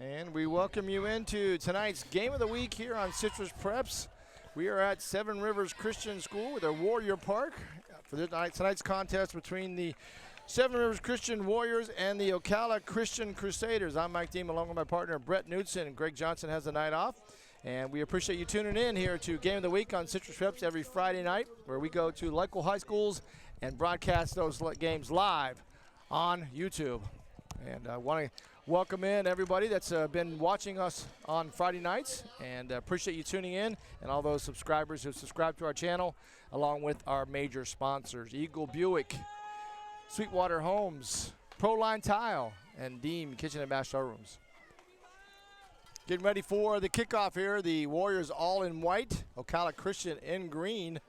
And we welcome you into tonight's Game of the Week here on Citrus Preps. We are at Seven Rivers Christian School with our Warrior Park for tonight's contest between the Seven Rivers Christian Warriors and the Ocala Christian Crusaders. I'm Mike Deem along with my partner Brett Knudsen, and Greg Johnson has the night off. And we appreciate you tuning in here to Game of the Week on Citrus Preps every Friday night, where we go to local high schools and broadcast those games live on YouTube. And I want to welcome in everybody that's been watching us on Friday nights, and appreciate you tuning in, and all those subscribers who subscribe to our channel, along with our major sponsors, Eagle Buick, Sweetwater Homes, Proline Tile, and Deem Kitchen and Bath Showrooms. Getting ready for the kickoff here. The Warriors all in white, Ocala Christian in green.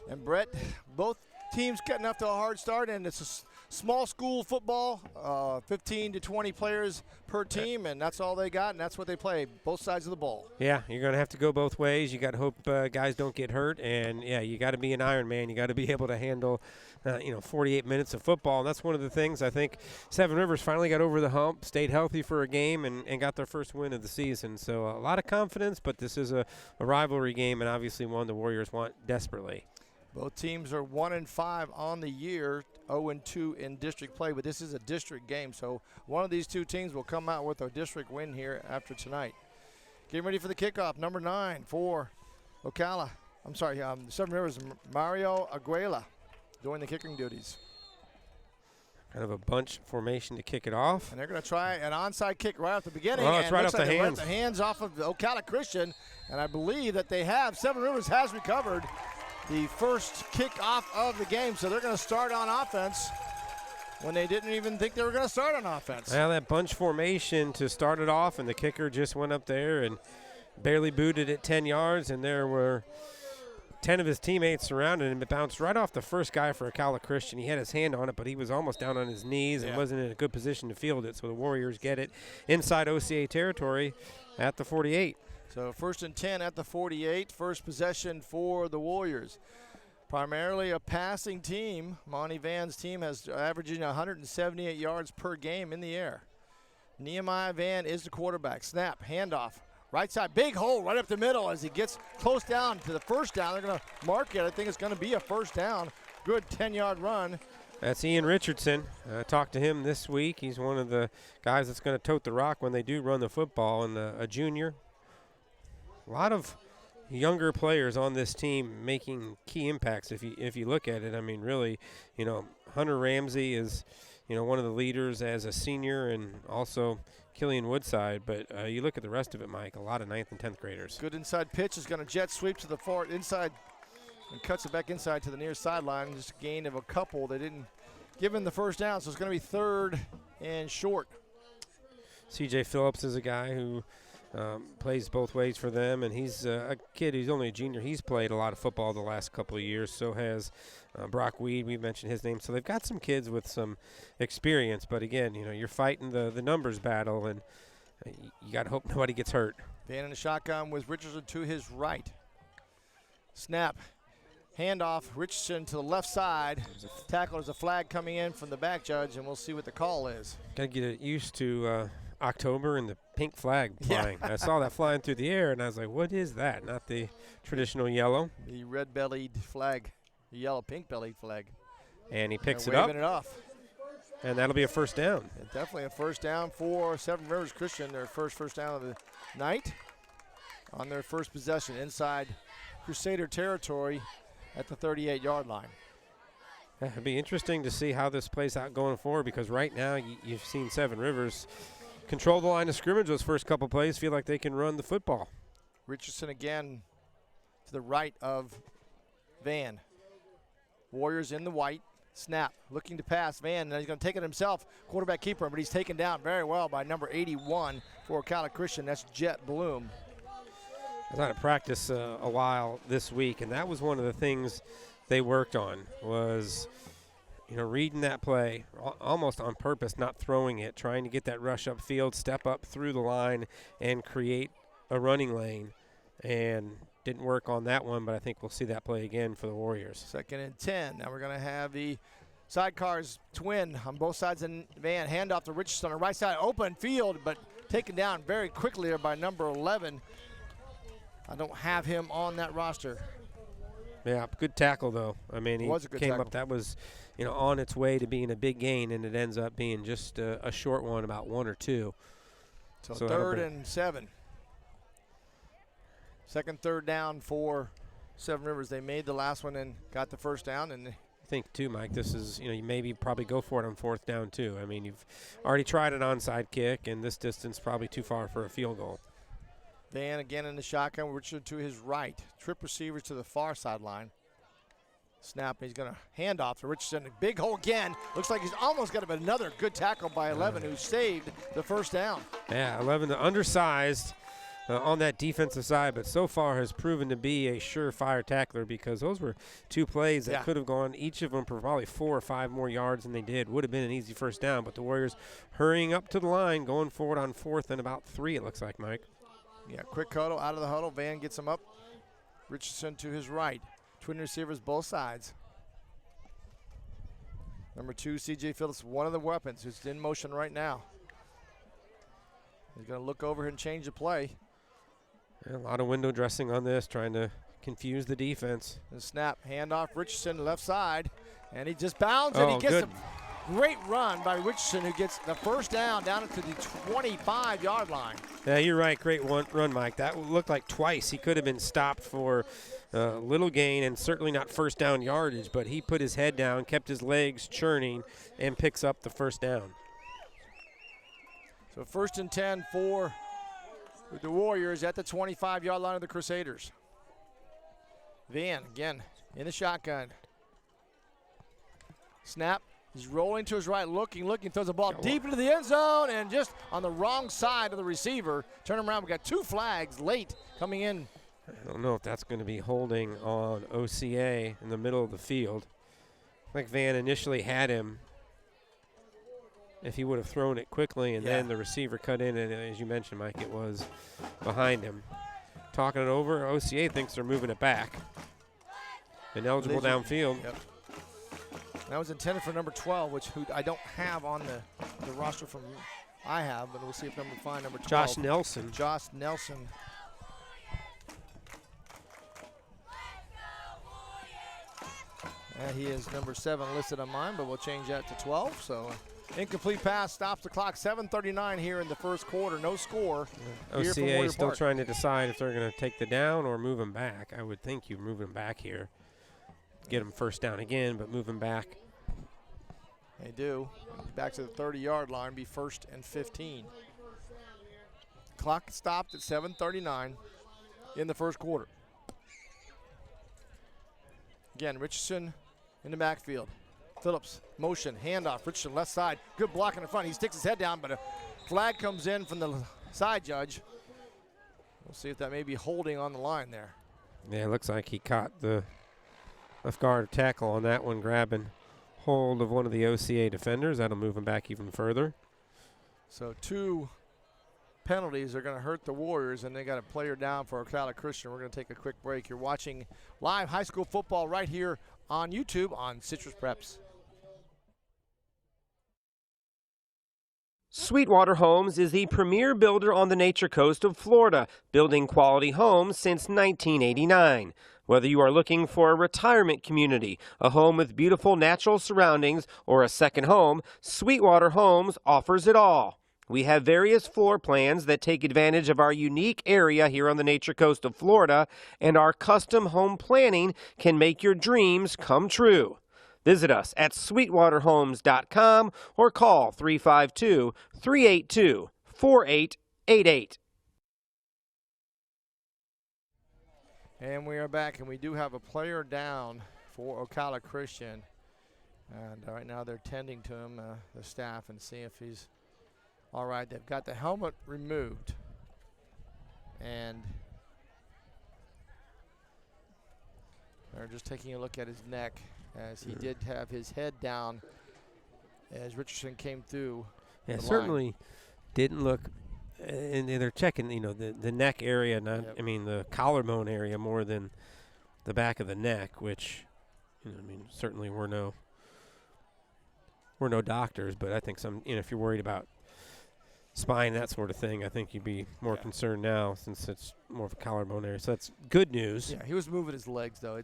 And Brett, both teams getting off to a hard start, and it's a small school football, 15 to 20 players per team, and that's all they got, and that's what they play, both sides of the ball. Yeah, you're going to have to go both ways. You got to hope guys don't get hurt, and yeah, you got to be an Iron Man. You got to be able to handle 48 minutes of football, and that's one of the things I think Seven Rivers finally got over the hump, stayed healthy for a game, and got their first win of the season. So a lot of confidence, but this is a rivalry game, and obviously one the Warriors want desperately. Both teams are 1-5 on the year, 0-2 in district play, but this is a district game, so one of these two teams will come out with a district win here after tonight. Getting ready for the kickoff, number 9 for Ocala. Seven Rivers, Mario Aguela doing the kicking duties. Kind of a bunch formation to kick it off. And they're going to try an onside kick right off the beginning. Oh, it's right off the hands. Right the hands off of Ocala Christian, and I believe that they have. Seven Rivers has recovered the first kick off of the game, so they're going to start on offense when they didn't even think they were going to start on offense. Well, that bunch formation to start it off, and the kicker just went up there and barely booted it 10 yards, and there were 10 of his teammates surrounding him. It bounced right off the first guy for Ocala Christian. He had his hand on it, but he was almost down on his knees and wasn't in a good position to field it, so the Warriors get it inside OCA territory at the 48. So 1st and 10 at the 48, first possession for the Warriors. Primarily a passing team. Monty Van's team has averaging 178 yards per game in the air. Nehemiah Van is the quarterback. Snap, handoff, right side, big hole right up the middle as he gets close down to the first down. They're going to mark it. I think it's going to be a first down. Good 10-yard run. That's Ian Richardson. I talked to him this week. He's one of the guys that's going to tote the rock when they do run the football, and a junior. A lot of younger players on this team making key impacts. If you look at it, I mean, really, Hunter Ramsey is, one of the leaders as a senior, and also Killian Woodside. But you look at the rest of it, Mike, a lot of 9th and 10th graders. Good inside pitch is going to jet sweep to the far inside and cuts it back inside to the near sideline. Just a gain of a couple. They didn't give him the first down, so it's going to be 3rd and short. C.J. Phillips is a guy who plays both ways for them, and he's a kid. He's only a junior. He's played a lot of football the last couple of years. So has Brock Weed. We mentioned his name. So they've got some kids with some experience. But again, you're fighting the numbers battle, and you got to hope nobody gets hurt. Van in the shotgun with Richardson to his right. Snap, handoff. Richardson to the left side. Tackle. There's a flag coming in from the back judge, and we'll see what the call is. Got to get used to October and the pink flag flying. Yeah. I saw that flying through the air, and I was like, what is that? Not the traditional yellow. The red-bellied flag, the yellow pink-bellied flag. And he picks it up. Waving it off. And that'll be a first down. Yeah, definitely a first down for Seven Rivers Christian, their first down of the night on their first possession inside Crusader territory at the 38-yard line. It'd be interesting to see how this plays out going forward, because right now you've seen Seven Rivers control the line of scrimmage those first couple plays, feel like they can run the football. Richardson again to the right of Van. Warriors in the white. Snap, looking to pass. Van, and he's going to take it himself. Quarterback keeper, but he's taken down very well by number 81 for Ocala Christian. That's Jet Bloom. I was out of practice a while this week, and that was one of the things they worked on was – reading that play almost on purpose, not throwing it, trying to get that rush upfield, step up through the line, and create a running lane. And didn't work on that one, but I think we'll see that play again for the Warriors. 2nd and 10. Now we're going to have the sidecars twin on both sides of Van. Handoff to Richardson on the right side. Open field, but taken down very quickly there by number 11. I don't have him on that roster. Yeah, good tackle though. I mean, he came tackle. up. That was, on its way to being a big gain, and it ends up being just a short one, about 1 or 2. So 3rd and 7. Second, third down for Seven Rivers. They made the last one and got the first down. And I think too, Mike, this is, you maybe probably go for it on 4th down too. I mean, you've already tried an onside kick, and this distance probably too far for a field goal. Van again in the shotgun. Richard to his right. Trip receivers to the far sideline. Snap. He's going to hand off to Richardson. A big hole again. Looks like he's almost got another good tackle by 11 who saved the first down. Yeah, 11, the undersized on that defensive side, but so far has proven to be a surefire tackler, because those were 2 plays that could have gone, each of them for probably 4 or 5 more yards than they did. Would have been an easy first down, but the Warriors hurrying up to the line, going forward on 4th and about 3, it looks like, Mike. Yeah, quick huddle, out of the huddle. Van gets him up. Richardson to his right. Twin receivers both sides. Number 2, C.J. Phillips, one of the weapons, who's in motion right now. He's going to look over and change the play. Yeah, a lot of window dressing on this, trying to confuse the defense. And snap, handoff, Richardson, left side. And he just bounds and he gets a great run by Richardson, who gets the first down into the 25-yard line. Yeah, you're right. Great run, Mike. That looked like twice. He could have been stopped for little gain and certainly not first down yardage, but he put his head down, kept his legs churning, and picks up the first down. So 1st and 10 for the Warriors at the 25-yard line of the Crusaders. Van again in the shotgun. Snap. He's rolling to his right, looking, throws the ball deep into the end zone, and just on the wrong side of the receiver. Turn him around. We got 2 flags late coming in. I don't know if that's going to be holding on OCA in the middle of the field. I think Van initially had him if he would have thrown it quickly, and then the receiver cut in, and as you mentioned, Mike, it was behind him. Talking it over, OCA thinks they're moving it back. Ineligible downfield. Yep. That was intended for number 12, who I don't have on the roster from I have, but we'll see if number 12. Josh Nelson. Josh Nelson. He is number 7 listed on mine, but we'll change that to 12. So incomplete pass stops the clock. 7:39 here in the first quarter. No score. OCA is still trying to decide if they're going to take the down or move him back. I would think you move him back here. Get him first down again, but move him back. They do. Back to the 30-yard line, be 1st and 15. Clock stopped at 7:39 in the first quarter. Again, Richardson in the backfield. Phillips, motion, handoff, Richardson left side. Good block in the front. He sticks his head down, but a flag comes in from the side judge. We'll see if that may be holding on the line there. Yeah, it looks like he caught the left guard tackle on that one, grabbing hold of one of the OCA defenders. That'll move him back even further. So 2 penalties are going to hurt the Warriors, and they got a player down for Ocala Christian. We're going to take a quick break. You're watching live high school football right here on YouTube on Citrus Preps. Sweetwater Homes is the premier builder on the Nature Coast of Florida, building quality homes since 1989. Whether you are looking for a retirement community, a home with beautiful natural surroundings, or a second home, Sweetwater Homes offers it all. We have various floor plans that take advantage of our unique area here on the Nature Coast of Florida, and our custom home planning can make your dreams come true. Visit us at sweetwaterhomes.com or call 352-382-4888. And we are back, and we do have a player down for Ocala Christian. And right now they're tending to him, the staff, and see if he's all right. They've got the helmet removed. And they're just taking a look at his neck, as he did have his head down as Richardson came through. Yeah, certainly didn't look, and they're checking, the neck area, I mean the collarbone area more than the back of the neck, which, certainly we're no doctors, but I think if you're worried about spine, that sort of thing, I think you'd be more concerned now since it's more of a collarbone area. So that's good news. Yeah, he was moving his legs though. I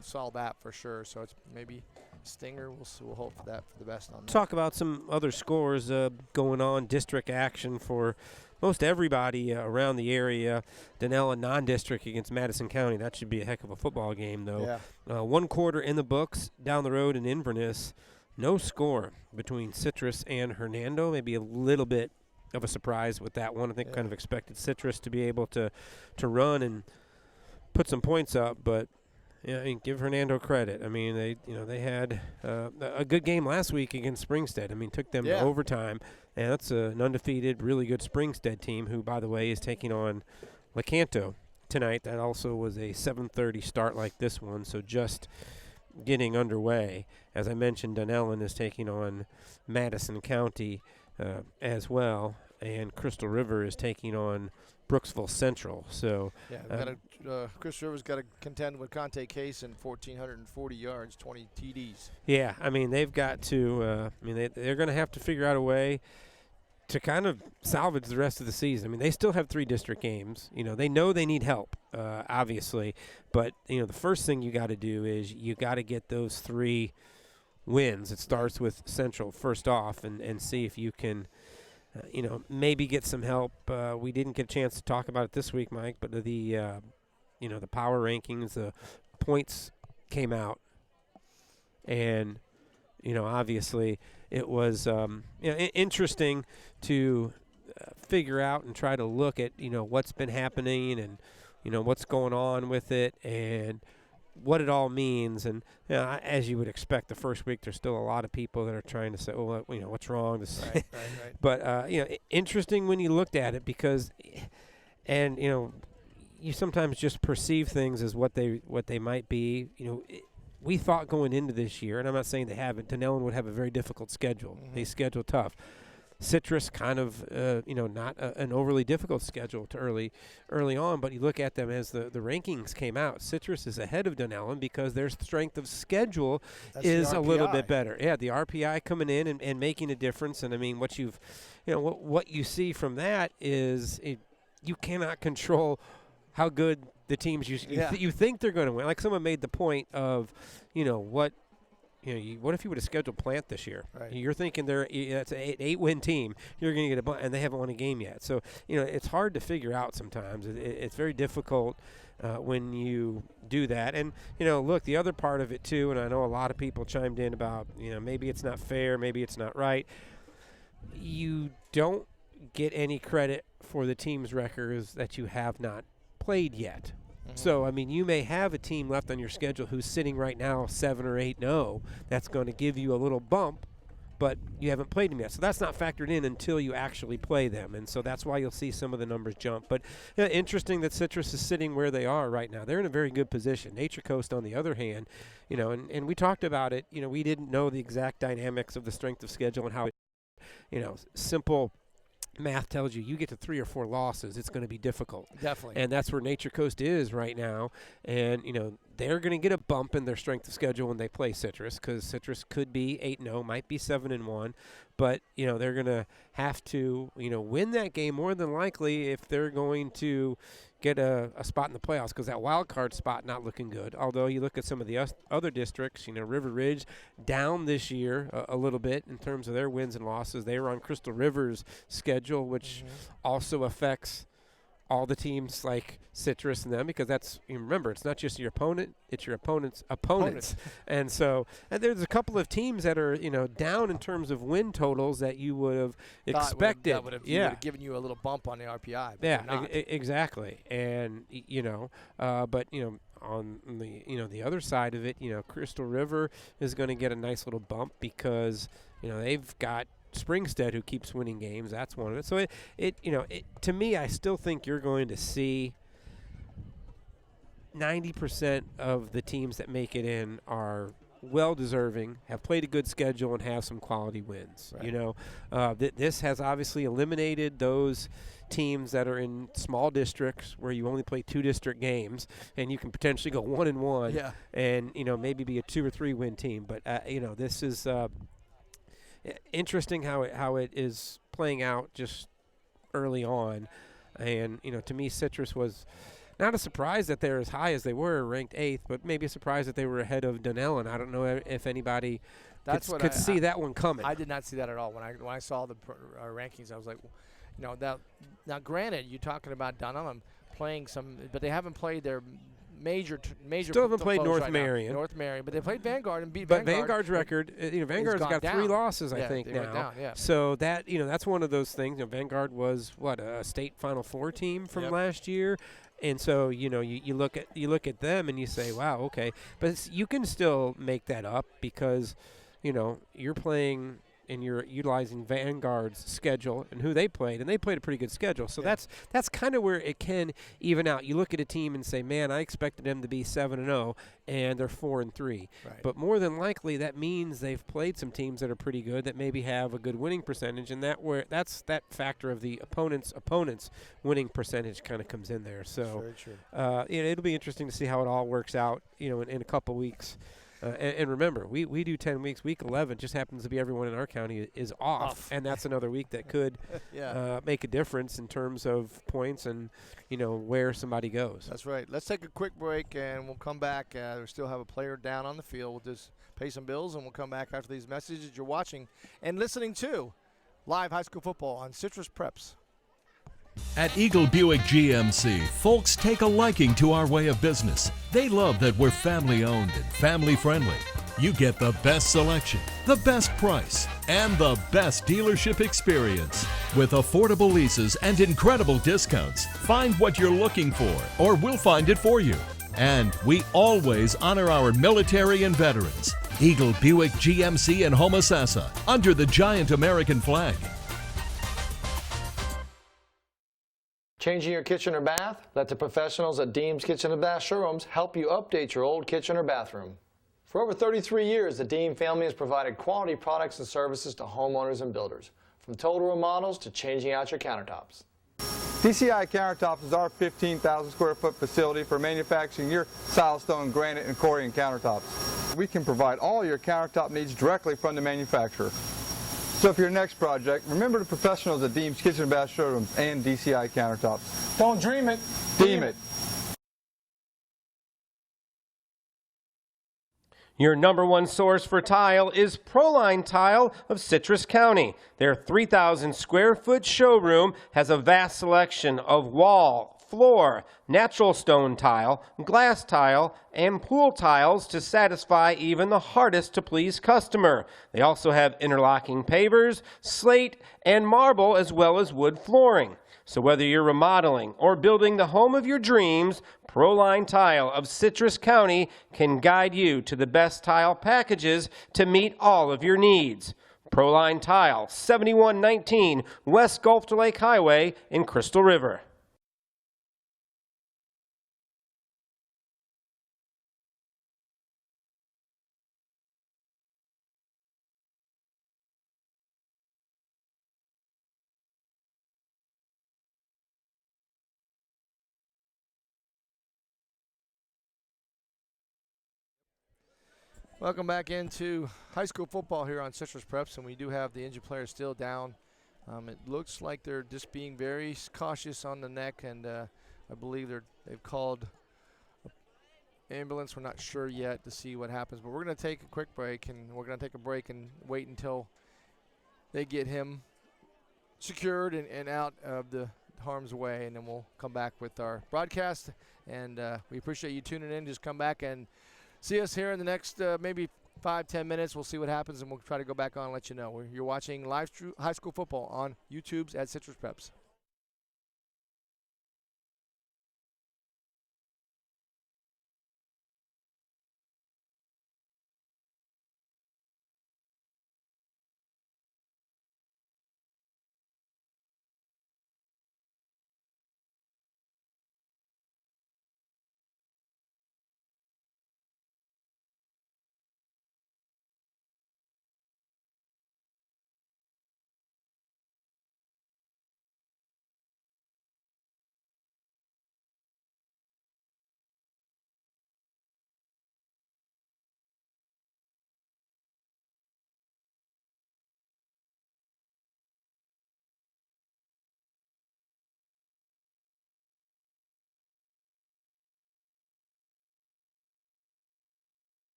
saw that for sure. So it's maybe stinger. We'll hope for that for the best on that. Talk about some other scores going on. District action for most everybody around the area. Denella non-district against Madison County. That should be a heck of a football game though. Yeah. 1 quarter in the books. Down the road in Inverness, no score between Citrus and Hernando. Maybe a little bit of a surprise with that one. I think kind of expected Citrus to be able to run and put some points up, but yeah, I mean, give Hernando credit. I mean, they had a good game last week against Springstead. I mean, took them to overtime, and that's an undefeated, really good Springstead team, who, by the way, is taking on Lecanto tonight. That also was a 7:30 start like this one, so just getting underway. As I mentioned, Dunellen is taking on Madison County as well, and Crystal River is taking on Brooksville Central. So Crystal River's got to contend with Conte Case in 1,440 yards, 20 TDs. Yeah, I mean, they've got to they're going to have to figure out a way to kind of salvage the rest of the season. I mean, they still have 3 district games. They know they need help, obviously. But, the first thing you got to do is you got to get those 3 wins. It starts with Central first off and see if you can, maybe get some help. We didn't get a chance to talk about it this week, Mike, but the power rankings, the points came out. And, obviously it was interesting to figure out and try to look at, what's been happening and, what's going on with it and what it all means. And as you would expect, the first week there's still a lot of people that are trying to say, well, what's wrong? Right. But interesting when you looked at it because, and you sometimes just perceive things as what they might be. We thought going into this year, and I'm not saying they haven't, Dunellen would have a very difficult schedule. Mm-hmm. They schedule tough. Citrus kind of, not an overly difficult schedule to early on, but you look at them as the rankings came out. Citrus is ahead of Dunellen because their strength of schedule is a little bit better. Yeah, the RPI coming in and making a difference. And I mean, what you see from that is you cannot control how good the teams you think they're going to win. Like someone made the point of, what if you would have scheduled Plant this year? Right. You're thinking that's an 8-win team. You're going to get and they haven't won a game yet. So, it's hard to figure out sometimes. It's very difficult when you do that. And, look, the other part of it, too, and I know a lot of people chimed in about, maybe it's not fair, maybe it's not right. You don't get any credit for the team's records that you have not played yet. Mm-hmm. So, I mean, you may have a team left on your schedule who's sitting right now 7 or 8-0. That's going to give you a little bump, but you haven't played them yet. So that's not factored in until you actually play them. And so that's why you'll see some of the numbers jump. But interesting that Citrus is sitting where they are right now. They're in a very good position. Nature Coast, on the other hand, and we talked about it. We didn't know the exact dynamics of the strength of schedule and how simple math tells you get to 3 or 4 losses, it's going to be difficult. Definitely. And that's where Nature Coast is right now. And, they're going to get a bump in their strength of schedule when they play Citrus because Citrus could be 8-0, might be 7-1. But, they're going to have to, win that game more than likely if they're going to get a spot in the playoffs because that wild card spot not looking good. Although you look at some of the other districts, River Ridge down this year a little bit in terms of their wins and losses. They were on Crystal River's schedule, which also affects all the teams like Citrus and them because remember, it's not just your opponent, it's your opponent's opponents. And so there's a couple of teams that are, down in terms of win totals that you would have expected. That would have given you a little bump on the RPI. But yeah, exactly. And, but, on the other side of it, Crystal River is going to get a nice little bump because, they've got Springstead who keeps winning games. That's one of it. So to me, I still think you're going to see 90% of the teams that make it in are well deserving, have played a good schedule, and have some quality wins. Right. This has obviously eliminated those teams that are in small districts where you only play 2 district games and you can potentially go 1-1 and maybe be a 2 or 3 win team. But this is interesting how it is playing out just early on. And, to me, Citrus was not a surprise that they're as high as they were, ranked 8th, but maybe a surprise that they were ahead of Dunellen. I don't know if anybody could see that one coming. I did not see that at all. When I saw the rankings, I was like, now granted, you're talking about Dunellen playing some, but they haven't played their major. Still haven't played North right Marion. North Marion, but they played Vanguard and beat But Vanguard. Vanguard's record, Vanguard's got down. 3 losses, I Yeah, think, they now. went down, yeah. So that, that's one of those things. Vanguard was a state Final Four team from last year. And so, you look at them and you say, wow, okay. But you can still make that up because, you're playing and you're utilizing Vanguard's schedule and who they played, and they played a pretty good schedule. So that's kind of where it can even out. You look at a team and say, man, I expected them to be 7-0, and they're 4-3. Right. But more than likely, that means they've played some teams that are pretty good that maybe have a good winning percentage, and that's that factor of the opponent's winning percentage kind of comes in there. So very true. It'll be interesting to see how it all works out, in a couple weeks. And remember, we do 10 weeks. Week 11 just happens to be everyone in our county is off. And that's another week that could make a difference in terms of points and, where somebody goes. That's right. Let's take a quick break, and we'll come back. We still have a player down on the field. We'll just pay some bills, and we'll come back after these messages. You're watching and listening to live high school football on Citrus Preps. At Eagle Buick GMC, folks take a liking to our way of business. They love that we're family-owned and family-friendly. You get the best selection, the best price, and the best dealership experience. With affordable leases and incredible discounts, find what you're looking for, or we'll find it for you. And we always honor our military and veterans. Eagle Buick GMC in Homosassa, under the giant American flag. Changing your kitchen or bath? Let the professionals at Deems Kitchen and Bath Showrooms help you update your old kitchen or bathroom. For over 33 years, the Deem family has provided quality products and services to homeowners and builders, from total remodels to changing out your countertops. DCI Countertops is our 15,000 square foot facility for manufacturing your silestone, granite, and Corian countertops. We can provide all your countertop needs directly from the manufacturer. So for your next project, remember the professionals at Deems Kitchen and Bath Showrooms and DCI Countertops. Don't dream it. Deem it. Your number one source for tile is Proline Tile of Citrus County. Their 3,000 square foot showroom has a vast selection of wall, floor, natural stone tile, glass tile, and pool tiles to satisfy even the hardest to please customer. They also have interlocking pavers, slate, and marble, as well as wood flooring. So whether you're remodeling or building the home of your dreams, Proline Tile of Citrus County can guide you to the best tile packages to meet all of your needs. Proline Tile, 7119 West Gulf to Lake Highway in Crystal River. Welcome back into high school football here on Citrus Preps, and we do have the injured players still down. It looks like they're just being very cautious on the neck, and I believe they've called ambulance. We're not sure yet to see what happens, but we're going to take a quick break, and we're going to take a break and wait until they get him secured and out of the harm's way, and then we'll come back with our broadcast. And we appreciate you tuning in. Just come back and see us here in the next maybe 5-10 minutes. We'll see what happens, and we'll try to go back on and let you know. You're watching live high school football on YouTube's at Citrus Preps.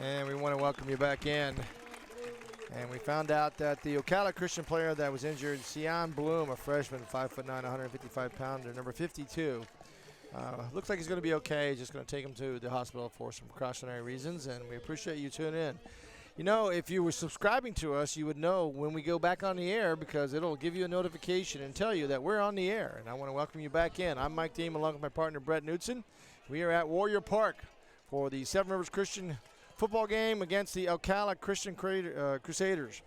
And we want to welcome you back in. And we found out that the Ocala Christian player that was injured, Sion Bloom, a freshman, 5'9", 155-pounder, number 52. Looks like he's going to be okay. Just going to take him to the hospital for some precautionary reasons, and we appreciate you tuning in. You know, if you were subscribing to us, you would know when we go back on the air because it'll give you a notification and tell you that we're on the air. And I want to welcome you back in. I'm Mike Deem along with my partner, Brett Knudsen. We are at Warrior Park for the Seven Rivers Christian football game against the Ocala Christian Crusaders.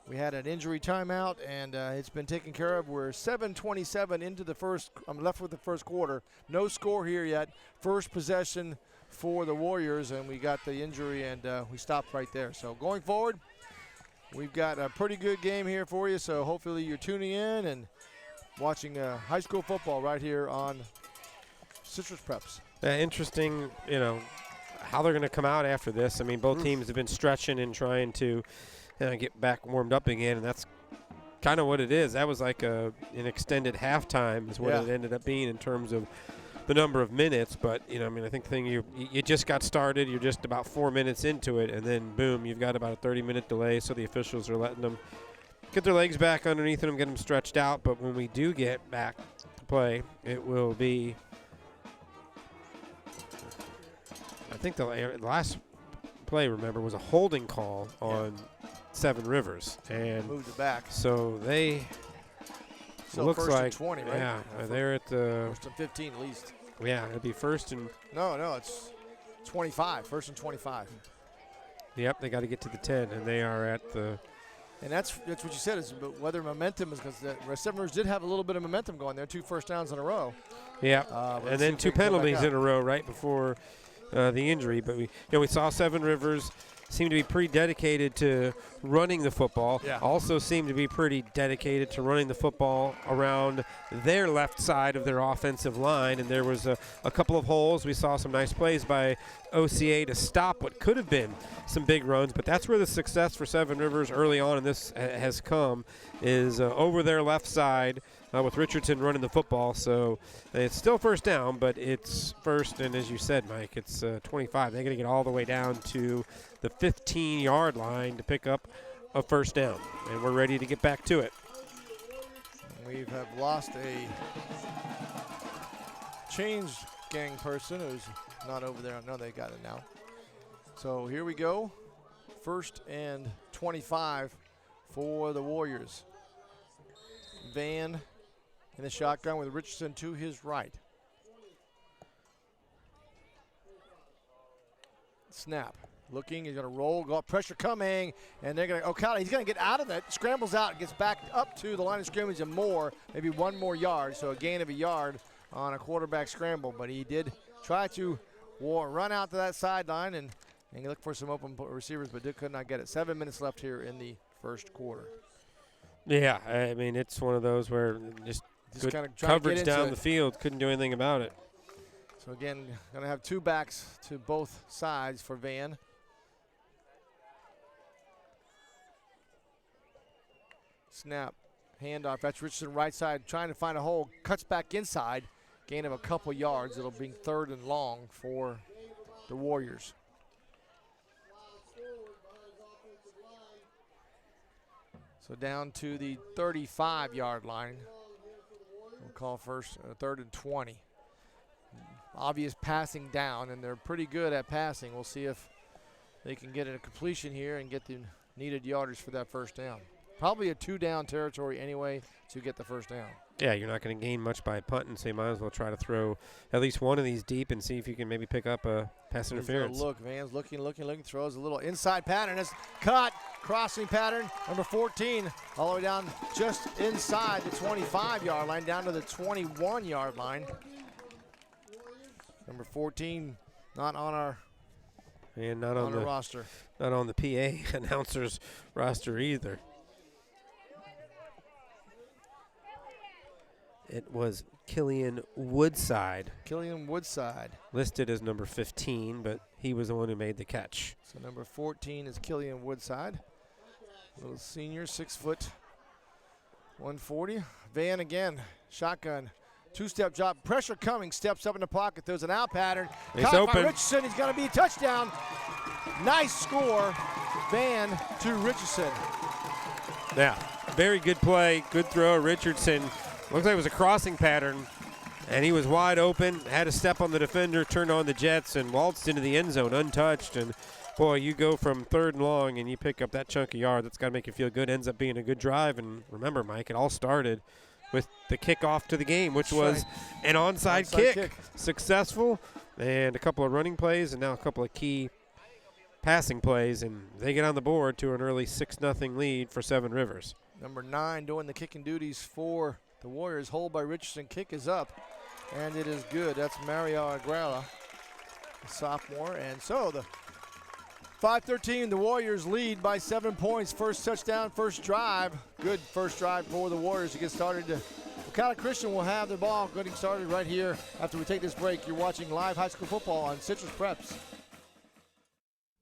We had an injury timeout, and it's been taken care of. We're 7:27 into the first. I'm left with the first quarter. No score here yet. First possession for the Warriors, and we got the injury, and we stopped right there. So going forward, we've got a pretty good game here for you. So hopefully you're tuning in and watching high school football right here on Citrus Preps. Interesting, you know, how they're going to come out after this. I mean, both teams have been stretching and trying to get back warmed up again, and that's kind of what it is. That was like an extended halftime is what it ended up being in terms of the number of minutes. But, you know, I mean, I think the thing you just got started. You're just about 4 minutes into it, and then, boom, you've got about a 30-minute delay, so the officials are letting them get their legs back underneath them, get them stretched out. But when we do get back to play, it will be – I think the last play, remember, was a holding call on Seven Rivers, and moved it back. So they looks first like and 20, right? Yeah, they're at the first and 15 at least. Yeah, it'll be first and no, it's 25. First and 25. Yep, they got to get to the 10, and they are at the. And that's what you said is whether momentum is because the Seven Rivers did have a little bit of momentum going there, 2 first downs in a row. Yeah, and then 2 penalties in a row right before the injury. But we saw Seven Rivers seem to be pretty dedicated to running the football. Yeah. Also seem to be pretty dedicated to running the football around their left side of their offensive line. And there was a couple of holes. We saw some nice plays by OCA to stop what could have been some big runs. But that's where the success for Seven Rivers early on in this has come, is over their left side with Richardson running the football. So it's still first down, but it's first. And as you said, Mike, it's 25. They're going to get all the way down to the 15-yard line to pick up a first down, and we're ready to get back to it. We have lost a change gang person who's not over there. No, they got it now. So here we go. First and 25 for the Warriors. Van in the shotgun with Richardson to his right. Snap. Looking, he's going to roll, go up, pressure coming, and they're going to, Ocala, he's going to get out of it, scrambles out, gets back up to the line of scrimmage and more, maybe 1 more yard, so a gain of a yard on a quarterback scramble. But he did try to run out to that sideline and look for some open receivers, but could not get it. 7 minutes left here in the first quarter. Yeah, I mean, it's one of those where just good kind of coverage down the field, couldn't do anything about it. So again, going to have 2 backs to both sides for Van. Snap, handoff. That's Richardson right side trying to find a hole. Cuts back inside. Gain of a couple yards. It'll be 3rd and long for the Warriors. So down to the 35-yard line. We'll call first 3rd and 20. Obvious passing down, and they're pretty good at passing. We'll see if they can get a completion here and get the needed yardage for that first down. Probably a 2-down territory anyway to get the first down. Yeah, you're not going to gain much by punting, so you might as well try to throw at least one of these deep and see if you can maybe pick up a pass interference. Look, Van's looking, throws a little inside pattern. It's cut, crossing pattern, number 14, all the way down just inside the 25-yard line, down to the 21-yard line. Number 14, not on our not on the roster. Not on the PA announcer's roster either. It was Killian Woodside. Listed as number 15, but he was the one who made the catch. So number 14 is Killian Woodside. Little senior, 6 foot, 140. Van again, shotgun. 2-step drop, pressure coming, steps up in the pocket. There's an out pattern. He's Caught open. by Richardson, he's going to be a touchdown. Nice score, Van to Richardson. Yeah, very good play, good throw. Richardson, looks like it was a crossing pattern, and he was wide open, had a step on the defender, turned on the Jets, and waltzed into the end zone untouched. And boy, you go from 3rd and long, and you pick up that chunk of yard. That's got to make you feel good. Ends up being a good drive. And remember, Mike, it all started with the kickoff to the game, which was an onside kick. Successful, and a couple of running plays, and now a couple of key passing plays, and they get on the board to an early 6-0 lead for Seven Rivers. Number 9 doing the kicking duties for the Warriors. Hold by Richardson. Kick is up, and it is good. That's Mario Ocala, a sophomore. And so the 5-13, the Warriors lead by 7 points. First touchdown, first drive. Good first drive for the Warriors to get started. Ocala Christian will have the ball getting started right here after we take this break. You're watching live high school football on Citrus Preps.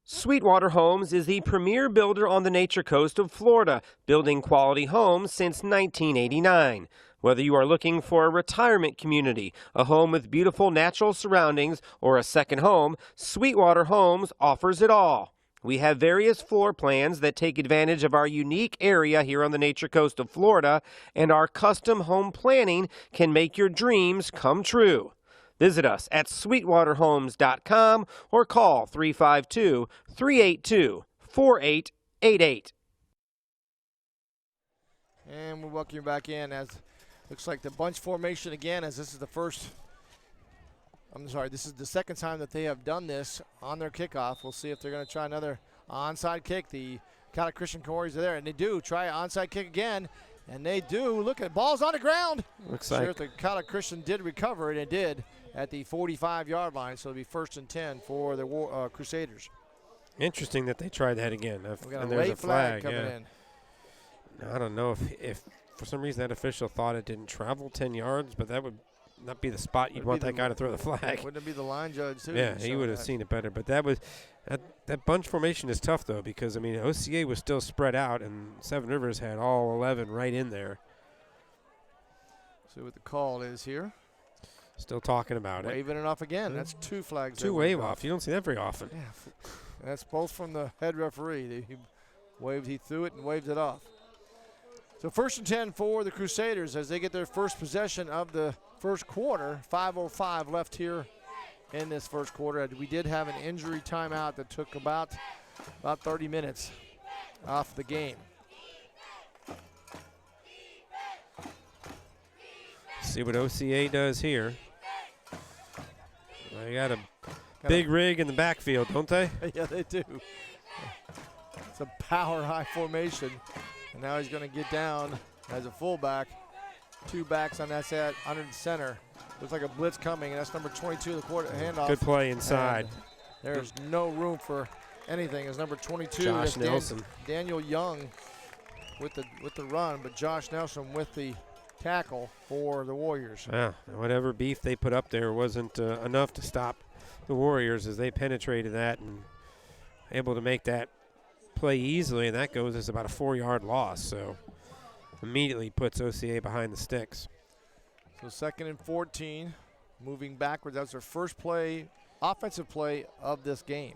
Sweetwater Homes is the premier builder on the Nature Coast of Florida, building quality homes since 1989. Whether you are looking for a retirement community, a home with beautiful natural surroundings, or a second home, Sweetwater Homes offers it all. We have various floor plans that take advantage of our unique area here on the Nature Coast of Florida, and our custom home planning can make your dreams come true. Visit us at sweetwaterhomes.com or call 352-382-4888. And we'll welcome you back in as looks like the bunch formation again, as this is the second time that they have done this on their kickoff. We'll see if they're going to try another onside kick. The Ocala Christian Warriors are there, and they do try an onside kick again, and they do. Look at ball's on the ground. Looks sure like if the Ocala Christian did recover it, and did at the 45-yard line, so it'll be 1st and 10 for the Crusaders. interesting that they tried that again. We got and a there's late flag coming yeah. in. I don't know if for some reason that official thought it didn't travel 10 yards, but that would not be the spot you'd want that guy to throw the flag. Wouldn't it be the line judge, too? Yeah, he would have seen it better. But that bunch formation is tough, though, because, I mean, OCA was still spread out, and Seven Rivers had all 11 right in there. See what the call is here. Still talking about it. Waving it off again. That's 2 flags. 2 wave off. You don't see that very often. Yeah, that's both from the head referee. He threw it and waved it off. So 1st and 10 for the Crusaders as they get their first possession of the first quarter. 5:05 left here in this first quarter. We did have an injury timeout that took about 30 minutes off the game. See what OCA does here. They got a big rig in the backfield, don't they? Yeah, they do. It's a power high formation. And now he's going to get down as a fullback. 2 backs on that side under the center. Looks like a blitz coming, and that's number 22, the quarter handoff. Good play inside. And there's no room for anything. It's number 22. Josh Nelson. Daniel Young with the run, but Josh Nelson with the tackle for the Warriors. Yeah, whatever beef they put up there wasn't enough to stop the Warriors as they penetrated that and able to make that play easily, and that goes as about a 4-yard loss. So immediately puts OCA behind the sticks. So 2nd and 14, moving backwards. That's their first play, offensive play of this game.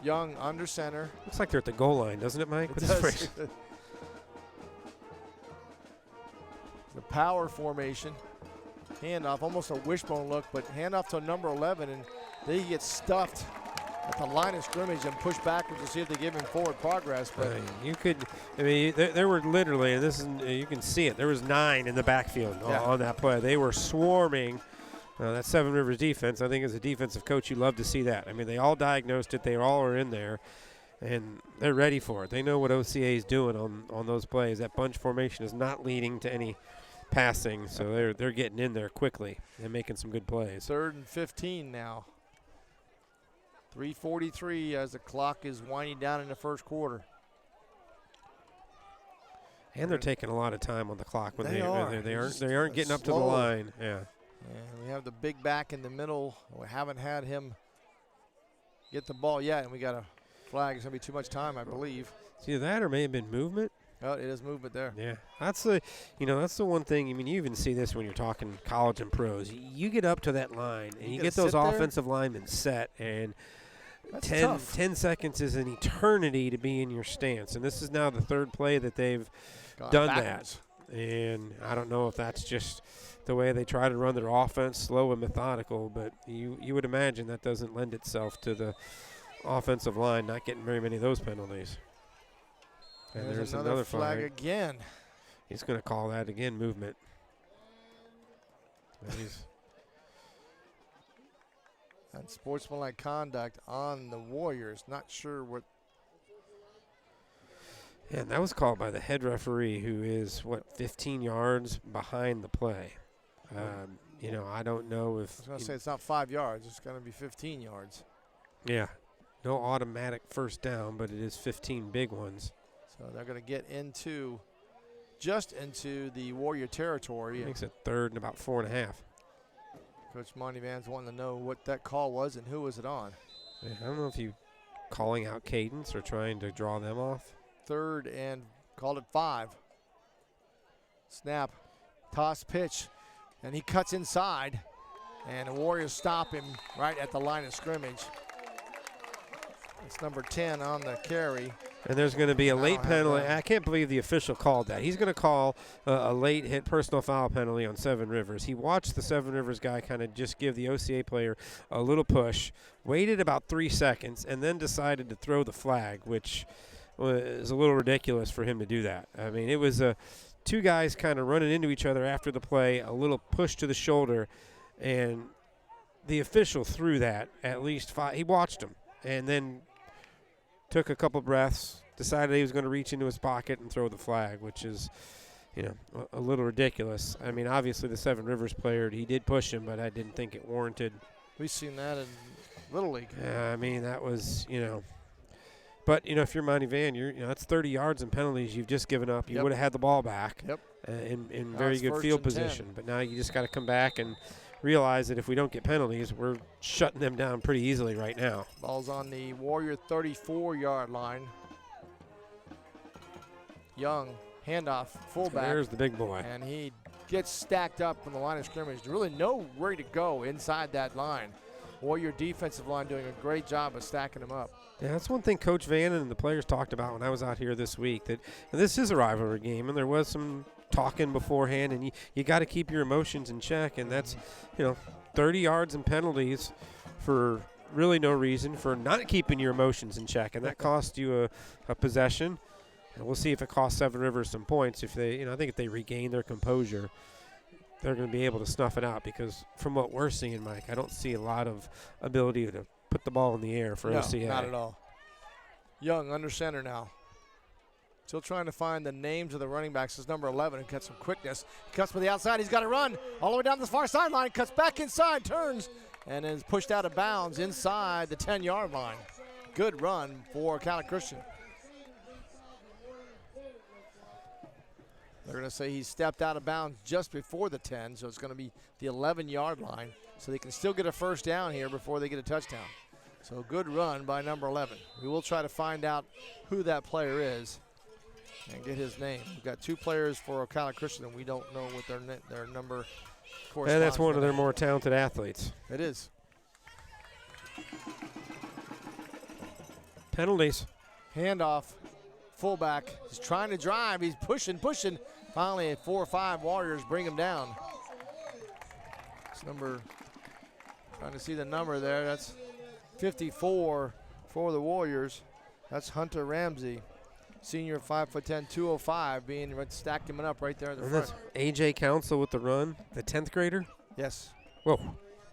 Young under center. Looks like they're at the goal line, doesn't it, Mike? It does. The power formation. Handoff, almost a wishbone look, but handoff to number 11, and they get stuffed at the line of scrimmage and pushed backwards to see if they give him forward progress. But there were literally, and this is, you can see it, there was 9 in the backfield on that play. They were swarming. That Seven Rivers defense, I think as a defensive coach, you love to see that. I mean, they all diagnosed it. They all are in there, and they're ready for it. They know what OCA is doing on those plays. That bunch formation is not leading to any passing, so they're getting in there quickly and making some good plays. 3rd and 15 now. 3:43 as the clock is winding down in the first quarter. And they're taking a lot of time on the clock when they aren't getting up to the Slow. line. Yeah. And we have the big back in the middle. We haven't had him get the ball yet, and we got a flag. It's going to be too much time, I believe. It's either that or may have been movement. Oh, it is movement there. Yeah, that's the one thing. I mean, you even see this when you're talking college and pros. You get up to that line and you get those offensive linemen set, and 10 seconds is an eternity to be in your stance. And this is now the third play that they've done backwards. that. And I don't know if that's just the way they try to run their offense, slow and methodical, but you would imagine that doesn't lend itself to the offensive line not getting very many of those penalties. And there's another flag again. He's going to call that again, movement. And sportsmanlike conduct on the Warriors. Not sure what. Yeah, and that was called by the head referee, who is, 15 yards behind the play. I don't know if. I was going to say it's not 5 yards. It's going to be 15 yards. Yeah. No automatic first down, but it is 15 big ones. So they're going to get just into the Warrior territory. Makes it third and about 4.5. Coach Monty Van's wanting to know what that call was and who was it on. Yeah, I don't know if you calling out cadence or trying to draw them off. Third and called it 5. Snap, toss, pitch, and he cuts inside, and the Warriors stop him right at the line of scrimmage. It's number 10 on the carry. And there's going to be a late penalty. I can't believe the official called that. He's going to call a late hit personal foul penalty on Seven Rivers. He watched the Seven Rivers guy kind of just give the OCA player a little push, waited about 3 seconds, and then decided to throw the flag, which was a little ridiculous for him to do that. I mean, it was two guys kind of running into each other after the play, a little push to the shoulder, and the official threw that at least 5. He watched him and then took a couple breaths, decided he was going to reach into his pocket and throw the flag, which is, a little ridiculous. I mean, obviously the Seven Rivers player, he did push him, but I didn't think it warranted. We've seen that in Little League. I mean, that was, But, if you're Monty Van, that's 30 yards and penalties you've just given up. You would have had the ball back in very good field position. 10. But now you just got to come back and realize that if we don't get penalties, we're shutting them down pretty easily right now. Ball's on the Warrior 34-yard line. Young, handoff, fullback. So there's the big boy. And he gets stacked up from the line of scrimmage. Really nowhere to go inside that line. Warrior defensive line doing a great job of stacking him up. Yeah, that's one thing Coach Van and the players talked about when I was out here this week, that this is a rivalry game, and there was some talking beforehand, and you got to keep your emotions in check, and that's, 30 yards and penalties for really no reason, for not keeping your emotions in check, and that cost you a possession. And we'll see if it costs Seven Rivers some points. If they, I think if they regain their composure, they're going to be able to snuff it out, because from what we're seeing, Mike, I don't see a lot of ability to put the ball in the air for OCA. Not at all. Young under center now. Still trying to find the names of the running backs. This is number 11 and cuts some quickness. He cuts from the outside. He's got to run all the way down the far sideline. Cuts back inside, turns, and is pushed out of bounds inside the 10-yard line. Good run for Ocala Christian. They're going to say he stepped out of bounds just before the 10, so it's going to be the 11-yard line. So they can still get a first down here before they get a touchdown. So good run by number 11. We will try to find out who that player is and get his name. We've got 2 players for Ocala Christian, and we don't know what their number corresponds. And that's one of their more talented athletes. It is. Penalties. Handoff. Fullback. He's trying to drive. He's pushing. Finally, 4 or 5 Warriors bring him down. It's trying to see the number there. That's 54 for the Warriors. That's Hunter Ramsey, senior 5'10", 205, stacking him up right there in the front. That's A.J. Council with the run, the 10th grader? Yes. Whoa.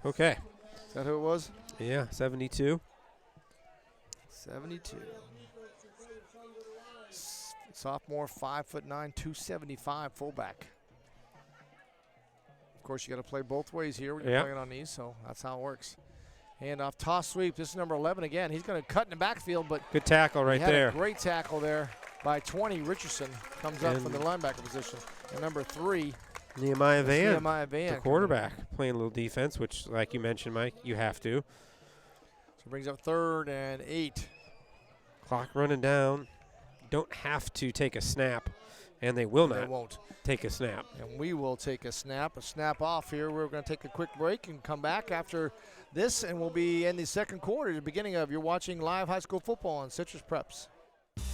Okay. Is that who it was? Yeah, 72. 72. Sophomore, 5'9", 275 fullback. Of course, you got to play both ways here when you're playing on these, so that's how it works. Handoff, toss sweep. This is number 11 again. He's going to cut in the backfield, but good tackle right there. A great tackle there by 20. Richardson comes up from the linebacker position. And number 3, Nehemiah Van, the quarterback, playing a little defense, which, like you mentioned, Mike, you have to. So brings up 3rd and 8. Clock running down. don't have to take a snap, and they will They not won't. take a snap. And we will take a snap off here. We're going to take a quick break and come back after this, and we'll be in the second quarter, the beginning of. You're watching live high school football on Citrus Preps.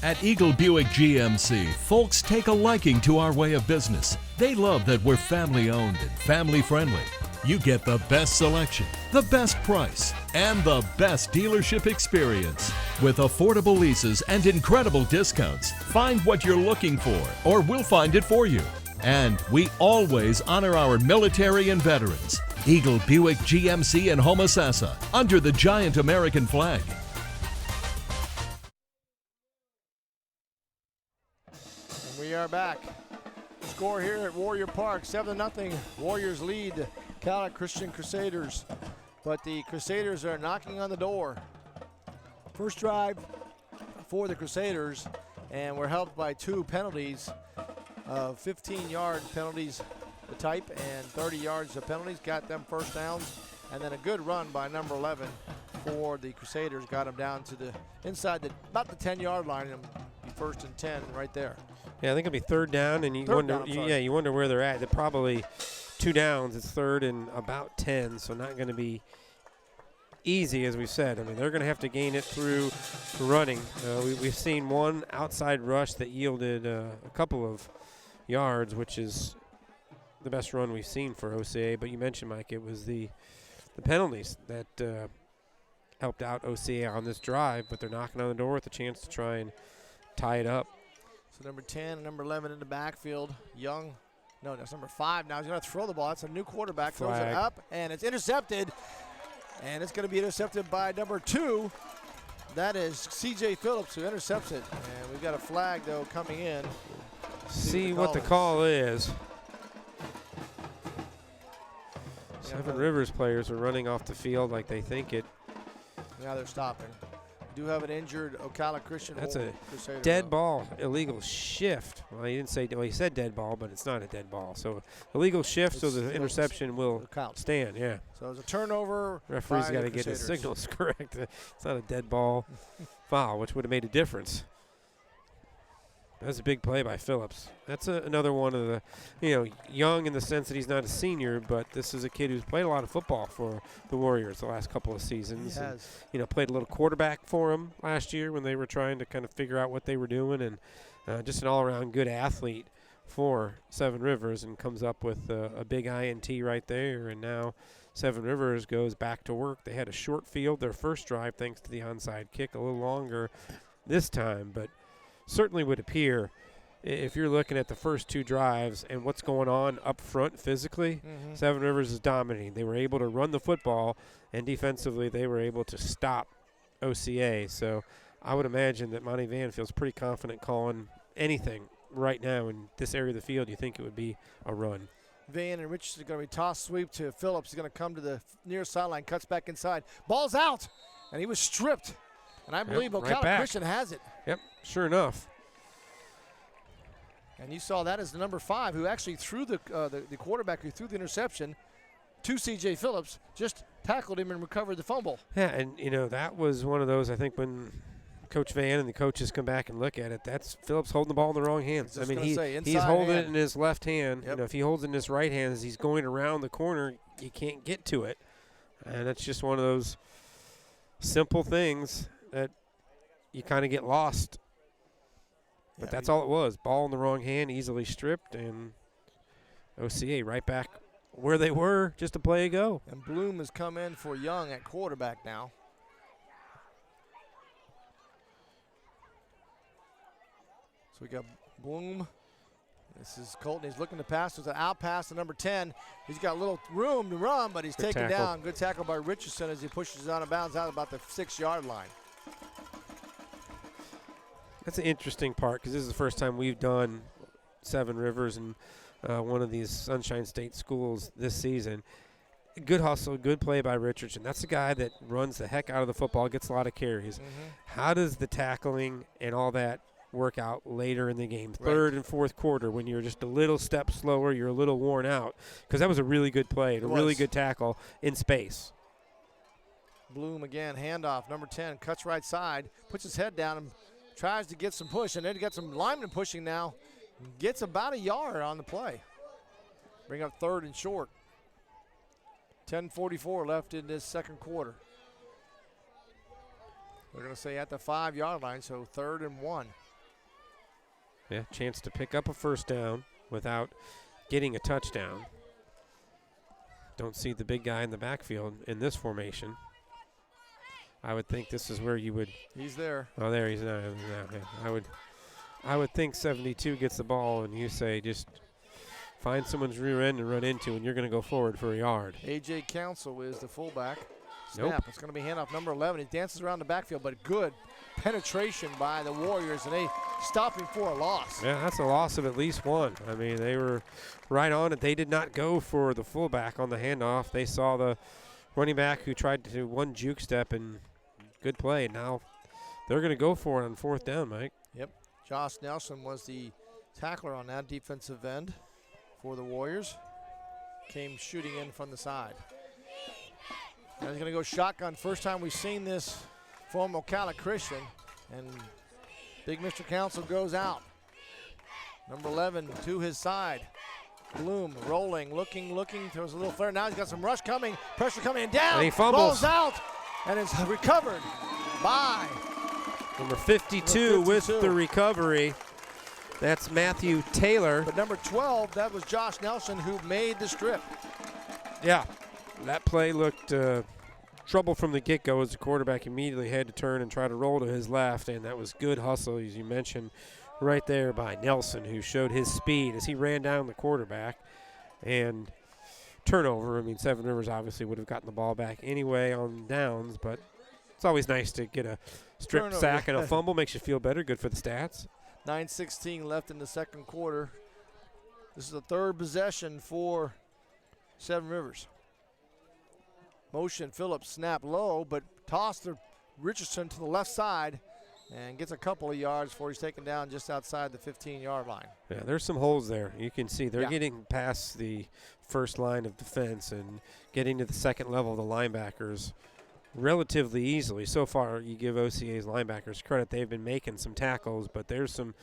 At Eagle Buick GMC, folks take a liking to our way of business. They love that we're family owned and family friendly. You get the best selection, the best price, and the best dealership experience. With affordable leases and incredible discounts, find what you're looking for, or we'll find it for you. And we always honor our military and veterans. Eagle Buick GMC in Homosassa, under the giant American flag. We are back. Score here at Warrior Park, 7-0. Warriors lead Ocala Christian Crusaders, but the Crusaders are knocking on the door. First drive for the Crusaders, and we're helped by 2 penalties, 15-yard penalties, the type, and 30 yards of penalties. Got them first downs, and then a good run by number 11 for the Crusaders. Got them down to the inside, about the 10-yard line, and be first and 10 right there. Yeah, I think it'll be third down, and you wonder where they're at. They're probably 2 downs. It's third and about 10, so not going to be easy, as we said. I mean, they're going to have to gain it through running. We've seen one outside rush that yielded a couple of yards, which is the best run we've seen for OCA. But you mentioned, Mike, it was the penalties that helped out OCA on this drive, but they're knocking on the door with a chance to try and tie it up. So number 10 and number 11 in the backfield. Young, no, that's number 5 now. He's going to throw the ball. That's a new quarterback. Throws it up, and it's intercepted. And it's going to be intercepted by number 2. That is C.J. Phillips, who intercepts it. And we've got a flag, though, coming in. See what the call is. Seven Rivers players are running off the field like they think it. Now they're stopping. Do have an injured Ocala Christian. That's a Crusader, dead ball, illegal shift. Well, he didn't say. Well, he said dead ball, but it's not a dead ball. So illegal shift, so the interception will stand. Yeah. So it's a turnover. Referee's got to get his signals correct. It's not a dead ball foul, which would have made a difference. That's a big play by Phillips. That's another one of the, young in the sense that he's not a senior, but this is a kid who's played a lot of football for the Warriors the last couple of seasons. He has. And, played a little quarterback for him last year when they were trying to kind of figure out what they were doing, and just an all-around good athlete for Seven Rivers, and comes up with a big INT right there. And now Seven Rivers goes back to work. They had a short field their first drive thanks to the onside kick, a little longer this time, but certainly would appear, if you're looking at the first 2 drives and what's going on up front physically, Seven Rivers is dominating. They were able to run the football, and defensively they were able to stop OCA. So I would imagine that Monty Van feels pretty confident calling anything right now in this area of the field. You think it would be a run. Van and Richardson are going to be toss sweep to Phillips. He's going to come to the near sideline, cuts back inside. Ball's out, and he was stripped. And I believe Ocala Christian has it. Yep, sure enough. And you saw that as the number 5, who actually threw the quarterback who threw the interception to C.J. Phillips, just tackled him and recovered the fumble. Yeah, and, that was one of those, I think, when Coach Van and the coaches come back and look at it, that's Phillips holding the ball in the wrong hands. I mean, he's holding it in his left hand. Yep. If he holds it in his right hand as he's going around the corner, you can't get to it. And that's just one of those simple things that you kind of get lost. But that's all it was. Ball in the wrong hand, easily stripped, and OCA right back where they were just a play ago. And Bloom has come in for Young at quarterback now. So we got Bloom. This is Colton. He's looking to pass. There's an out pass to number 10. He's got a little room to run, but he's taken down. Good tackle by Richardson as he pushes out of bounds out about the 6-yard line. That's an interesting part, because this is the first time we've done Seven Rivers in one of these Sunshine State schools this season. Good hustle, good play by Richardson. That's the guy that runs the heck out of the football, gets a lot of carries. How does the tackling and all that work out later in the game, third and fourth quarter, when you're just a little step slower, you're a little worn out? Because that was a really good play and a really good tackle in space. Bloom again, handoff, number 10, cuts right side, puts his head down and tries to get some push, and then got some linemen pushing now. Gets about a yard on the play. Bring up 3rd and short. 10:44 left in this second quarter. They're going to say at the 5-yard line, so 3rd and 1. Yeah, chance to pick up a first down without getting a touchdown. Don't see the big guy in the backfield in this formation. I would think this is where you would. He's there. Oh, there he's not. Yeah. I would think 72 gets the ball, and you say just find someone's rear end and run into, and you're going to go forward for a yard. A.J. Council is the fullback. Snap. Nope. It's going to be handoff number 11. He dances around the backfield, but good penetration by the Warriors, and they stop him for a loss. Yeah, that's a loss of at least one. I mean, they were right on it. They did not go for the fullback on the handoff. They saw the running back who tried to do one juke step, and good play. Now they're going to go for it on 4th down, Mike. Yep. Josh Nelson was the tackler on that defensive end for the Warriors. Came shooting in from the side. Now he's going to go shotgun. First time we've seen this from Ocala Christian. And big Mr. Council goes out. Number 11 to his side. Bloom rolling, looking. There's a little flare. Now he's got some rush coming. Pressure coming and down. And he fumbles. Ball's out. And it's recovered by Number 52 with the recovery. That's Matthew Taylor. But number 12, that was Josh Nelson who made the strip. Yeah, that play looked trouble from the get-go as the quarterback immediately had to turn and try to roll to his left, and that was good hustle, as you mentioned, right there by Nelson, who showed his speed as he ran down the quarterback. And turnover, I mean, Seven Rivers obviously would have gotten the ball back anyway on downs, but it's always nice to get a strip Turnover. sack and a fumble. Makes you feel better, good for the stats. 9:16 left in the second quarter. This is the 3rd possession for Seven Rivers. Motion, Phillips snap low, but toss to Richardson to the left side and gets a couple of yards before he's taken down just outside the 15-yard line. Yeah, there's some holes there. You can see they're Yeah. getting past the first line of defense and getting to the second level of the linebackers relatively easily. So far, you give OCA's linebackers credit. They've been making some tackles, but there's some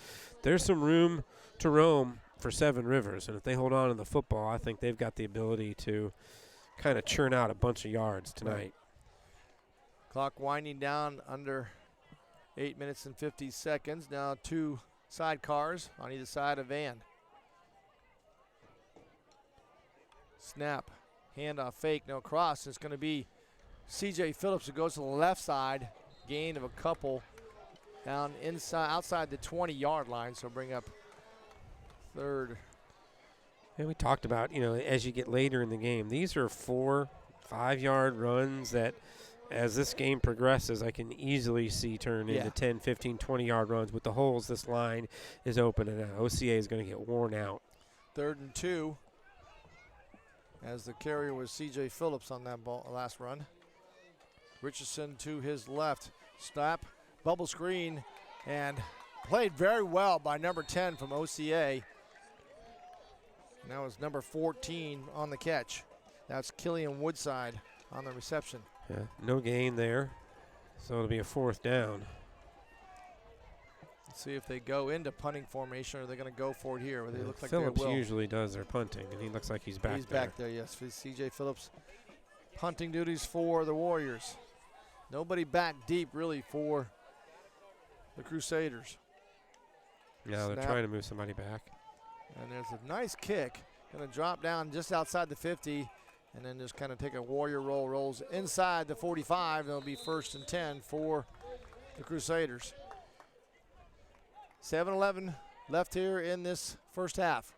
room to roam for Seven Rivers. And if they hold on to the football, I think they've got the ability to kind of churn out a bunch of yards tonight. Right. Clock winding down under 8 minutes and 50 seconds. Now 2 sidecars on either side of Van. Snap, handoff, fake, no cross. It's going to be C.J. Phillips who goes to the left side. Gain of a couple down inside, outside the 20-yard line. So bring up 3rd. And we talked about, as you get later in the game, these are 4, 5-yard runs that as this game progresses, I can easily see turn into 10, 15, 20-yard runs. With the holes, this line is open, and OCA is going to get worn out. 3rd and 2 as the carrier was C.J. Phillips on that ball last run. Richardson to his left. Snap, bubble screen, and played very well by number 10 from OCA. Now it's number 14 on the catch. That's Killian Woodside on the reception. Yeah, no gain there, so it'll be a 4th down. Let's see if they go into punting formation or they're going to go for it here. Where they look like Phillips they will. usually does their punting, and he looks like he's back there. He's back there, yes. C.J. Phillips, punting duties for the Warriors. Nobody back deep, really, for the Crusaders. Yeah, they're Snap. trying to move somebody back. And there's a nice kick. Going to drop down just outside the 50 and then just kind of take a Warrior roll. Rolls inside the 45. It'll be 1st and 10 for the Crusaders. 7-11 left here in this first half.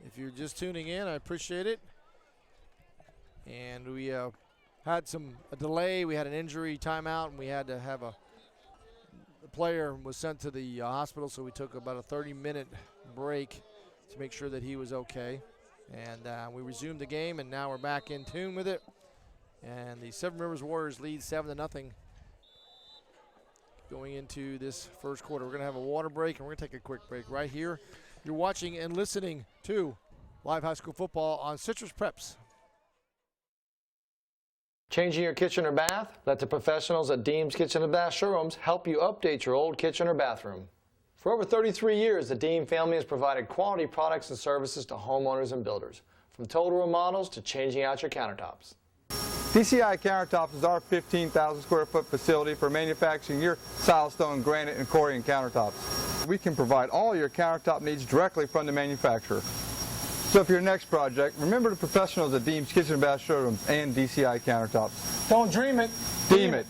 If you're just tuning in, I appreciate it. And we had a delay. We had an injury timeout, and we had to have the player was sent to the hospital, so we took about a 30-minute break to make sure that he was okay. And we resumed the game, and now we're back in tune with it. And the Seven Rivers Warriors lead 7-0 going into this first quarter. We're going to have a water break, and we're going to take a quick break right here. You're watching and listening to live high school football on Citrus Preps. Changing your kitchen or bath? Let the professionals at Deems Kitchen and Bath Showrooms help you update your old kitchen or bathroom. For over 33 years, the Deem family has provided quality products and services to homeowners and builders, from total remodels to changing out your countertops. DCI Countertops is our 15,000 square foot facility for manufacturing your silestone, granite, and Corian countertops. We can provide all your countertop needs directly from the manufacturer. So for your next project, remember the professionals at Deems Kitchen and Bath Showrooms and DCI Countertops. Don't dream it. Deem it.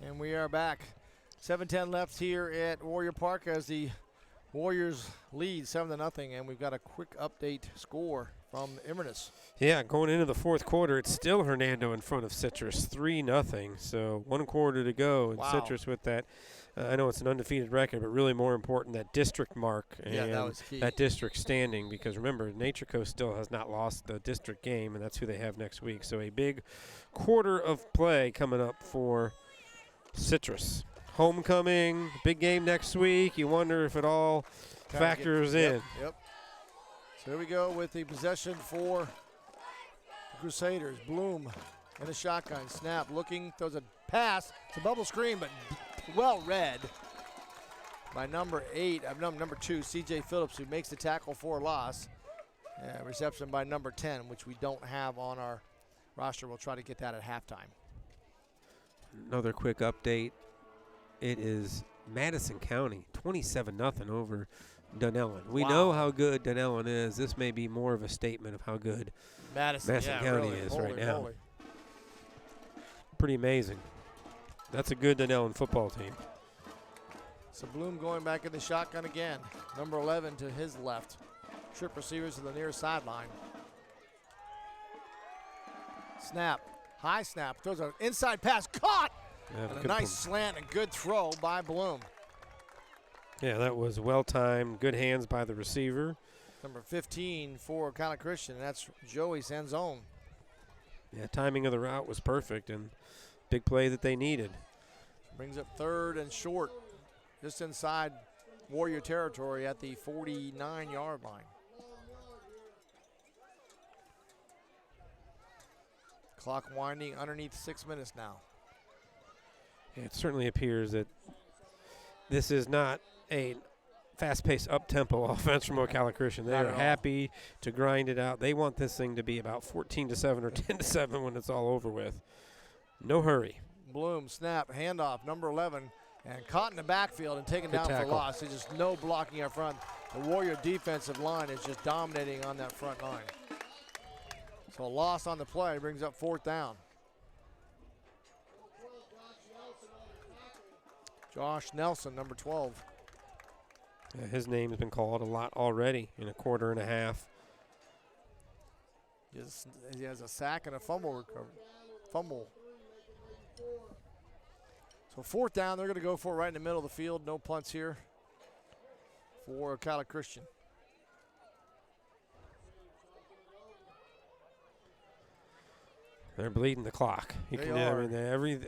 And we are back. 7:10 left here at Warrior Park as the Warriors lead 7-0, and we've got a quick update score from Inverness. Yeah, going into the fourth quarter, it's still Hernando in front of Citrus, 3-0. So 1 quarter to go, and Wow. Citrus with that. I know it's an undefeated record, but really more important, that district mark and Yeah, that was key. that district standing, because remember, Nature Coast still has not lost the district game, and that's who they have next week. So a big quarter of play coming up for Citrus. Homecoming, big game next week. You wonder if it all factors in. Yep. So here we go with the possession for the Crusaders. Bloom in the shotgun. Snap, looking, throws a pass. It's a bubble screen, but well read by number 2, C.J. Phillips, who makes the tackle for loss. Reception by number 10, which we don't have on our roster. We'll try to get that at halftime. Another quick update. It is Madison County, 27-0 over Dunellen. We know how good Dunellen is. This may be more of a statement of how good Madison County really. is Holy right now. moly. Pretty amazing. That's a good Dunellen football team. So Bloom going back in the shotgun again. Number 11 to his left. Trip receivers to the near sideline. Snap. High snap. Throws an inside pass. Caught! Yeah, And a nice slant and good throw by Bloom. Yeah, that was well-timed. Good hands by the receiver. Number 15 for Ocala Christian. That's Joey Sanzone. Yeah, timing of the route was perfect, and big play that they needed. Brings up 3rd and short. Just inside Warrior territory at the 49-yard line. Clock winding underneath 6 minutes now. It certainly appears that this is not a fast-paced, up-tempo offense from Ocala Christian. They Not are at all. happy to grind it out. They want this thing to be about 14-7 or 10-7 when it's all over with. No hurry. Bloom, snap, handoff, number 11, and caught in the backfield and taken Good down tackle. for loss. There's just no blocking up front. The Warrior defensive line is just dominating on that front line. So a loss on the play brings up 4th down. Josh Nelson, number 12. His name has been called a lot already in a quarter and a half. He has a sack and a fumble. So 4th down, they're going to go for it right in the middle of the field. No punts here for Ocala Christian. They're bleeding the clock. They are.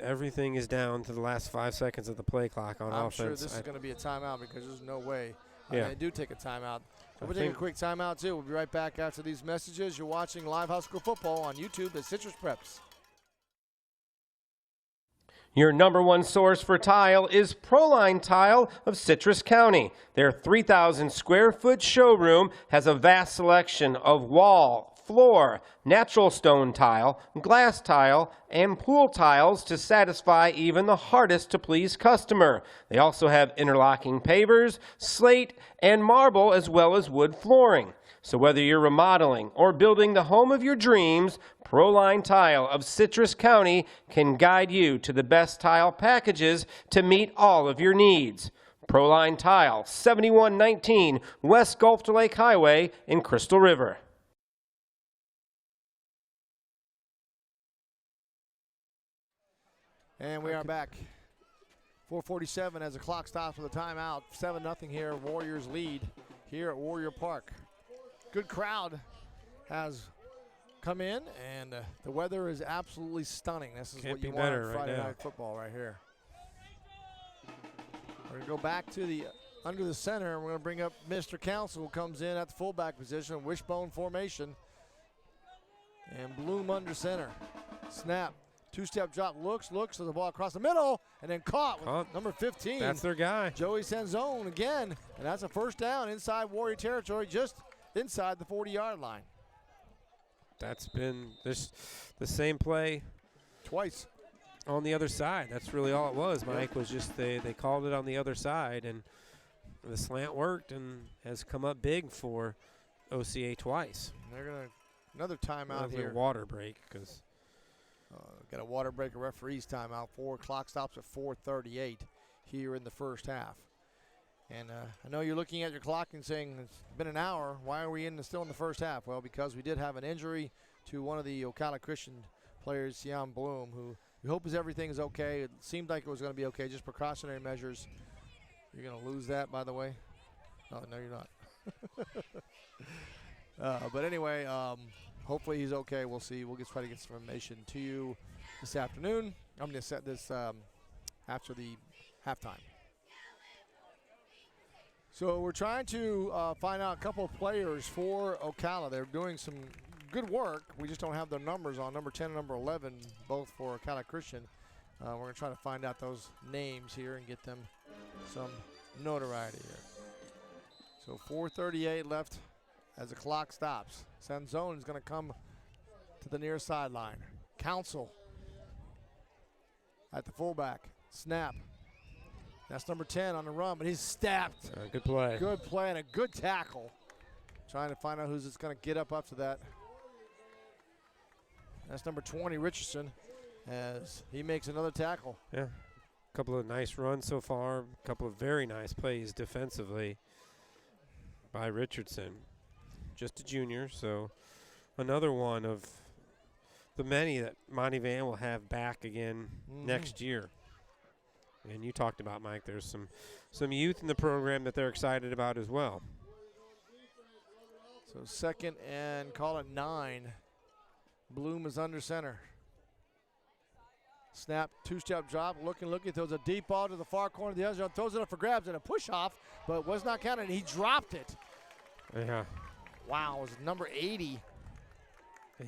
Everything is down to the last 5 seconds of the play clock on I'm offense. sure this is going to be a timeout because there's no way Yeah. they do take a timeout. So I we'll take a think- quick timeout too. We'll be right back after these messages. You're watching live high school football on YouTube at Citrus Preps. Your number one source for tile is Proline Tile of Citrus County. Their 3,000 square foot showroom has a vast selection of wall, floor, natural stone tile, glass tile, and pool tiles to satisfy even the hardest to please customer. They also have interlocking pavers, slate, and marble, as well as wood flooring. So whether you're remodeling or building the home of your dreams, Proline Tile of Citrus County can guide you to the best tile packages to meet all of your needs. Proline Tile, 7119 West Gulf to Lake Highway in Crystal River. And we are back. 4:47 as the clock stops with a timeout. 7-0 here. Warriors lead here at Warrior Park. Good crowd has come in, and the weather is absolutely stunning. This is Can't what you be want better on right Friday now. night football right here. We're going to go back to the under the center, and we're going to bring up Mr. Council, who comes in at the fullback position, wishbone formation. And Bloom under center. Snap. Two-step drop. Looks to the ball across the middle, and then caught with number 15. That's their guy. Joey Sanzone again, and that's a first down inside Warrior territory, just inside the 40-yard line. That's been the same play twice on the other side. That's really all it was, Mike, was just they called it on the other side, and the slant worked and has come up big for OCA twice. They're going to another timeout here. Water break because got a water break, a referee's timeout. Clock stops at 4:38 here in the first half. And I know you're looking at your clock and saying it's been an hour. Why are we still in the first half? Well, because we did have an injury to one of the Ocala Christian players, Sian Bloom, who we hope everything is okay. It seemed like it was going to be okay, just precautionary measures. You're going to lose that, by the way. Oh, no, you're not. But anyway, hopefully he's okay. We'll see. We'll try to get some information to you this afternoon. I'm going to set this after the halftime. So we're trying to find out a couple of players for Ocala. They're doing some good work. We just don't have their numbers on number 10 and number 11, both for Ocala Christian. We're going to try to find out those names here and get them some notoriety here. So 4:38 left as the clock stops. Sanzone is going to come to the near sideline. Council at the fullback. Snap. That's number 10 on the run, but he's stabbed. Good play. Good play and a good tackle. Trying to find out who's just going to get up to that. That's number 20, Richardson, as he makes another tackle. Yeah, a couple of nice runs so far. A couple of very nice plays defensively by Richardson. Just a junior, so another one of the many that Monty Van will have back again next year. And you talked about, Mike, there's some youth in the program that they're excited about as well. So second and call it 9. Bloom is under center. Snap, two-step drop, looking, throws a deep ball to the far corner of the end zone, throws it up for grabs and a push-off, but was not counted, and he dropped it. Yeah. Wow, it was number 80.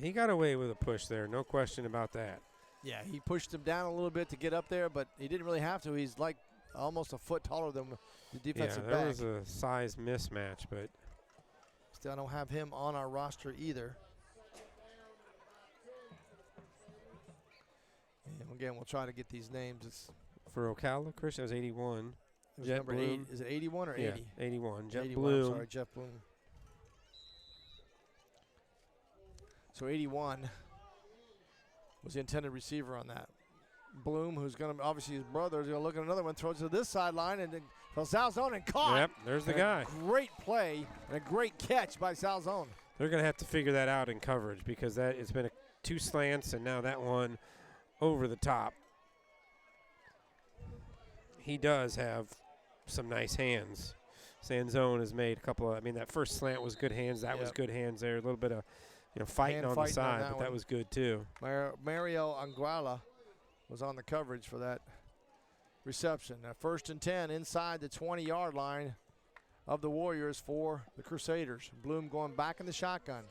He got away with a push there, no question about that. Yeah, he pushed him down a little bit to get up there, but he didn't really have to. He's like almost a foot taller than the defensive back. Yeah, there was a size mismatch, but still don't have him on our roster either. And again, we'll try to get these names. It's for Ocala, Christian, it was 81. It was number 8. Is it 81 or 80? Yeah, 81. Jeff 81, Bloom. I'm sorry, Jeff Bloom. So 81 was the intended receiver on that. Bloom, who's going to, obviously his brother, is going to look at another one, throws to this sideline, and then Salzone and caught. Yep, there's the guy. Great play and a great catch by Salzone. They're going to have to figure that out in coverage because it's been 2 slants, and now that one over the top. He does have some nice hands. Sanzone has made a couple of, that first slant was good hands. That was good hands there. A little bit of fighting on the side, but that was good too. Mario Anguala was on the coverage for that reception. Now first and 10 inside the 20-yard line of the Warriors for the Crusaders. Bloom going back in the shotgun.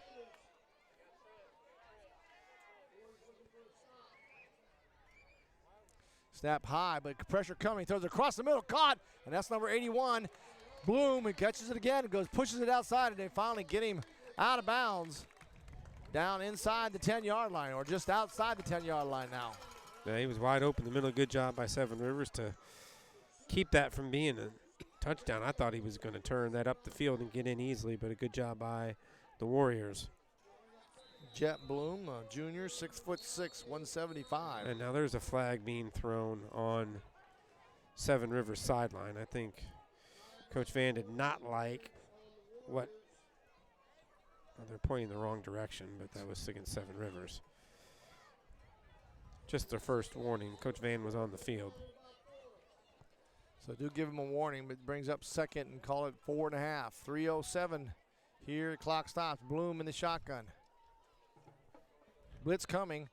Snap high, but pressure coming. Throws it across the middle, caught, and that's number 81. Bloom, and catches it again, and pushes it outside, and they finally get him out of bounds down inside the 10-yard line, or just outside the 10-yard line now. Yeah, he was wide open in the middle. Good job by Seven Rivers to keep that from being a touchdown. I thought he was going to turn that up the field and get in easily, but a good job by the Warriors. Jet Bloom, junior, 6'6", 175. And now there's a flag being thrown on Seven Rivers sideline. I think Coach Van did not like what. Well, they're pointing the wrong direction, but that was against Seven Rivers. Just their first warning. Coach Van was on the field. So do give him a warning, but brings up second and call it 4.5. 3:07 here. Clock stops. Bloom in the shotgun. Blitz coming,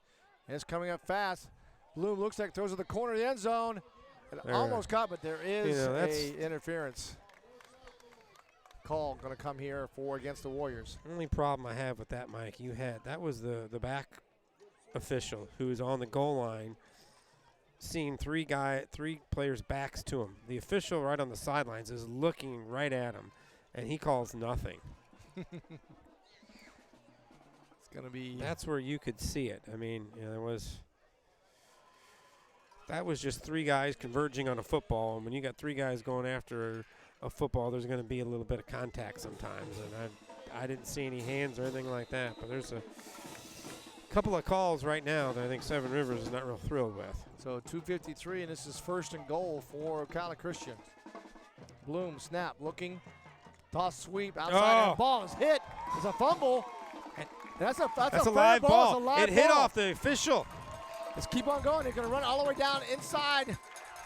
and it's coming up fast. Bloom looks like throws to the corner of the end zone. It almost caught, but there is a interference. call going to come here for against the Warriors. The only problem I have with that, Mike, that was the back official who was on the goal line, seeing three players' backs to him. The official right on the sidelines is looking right at him, and he calls nothing. It's going to be. That's where you could see it. I mean, that was just three guys converging on a football, and when you got three guys going after a football, there's going to be a little bit of contact sometimes, and I didn't see any hands or anything like that, but there's a couple of calls right now that I think Seven Rivers is not real thrilled with. So 2:53, and this is first and goal for Ocala Christian. Bloom, snap, looking, toss, sweep, outside, and ball is hit. It's a fumble. And that's a live ball. It's a live it hit ball. off the official. Let's keep on going. They're going to run all the way down inside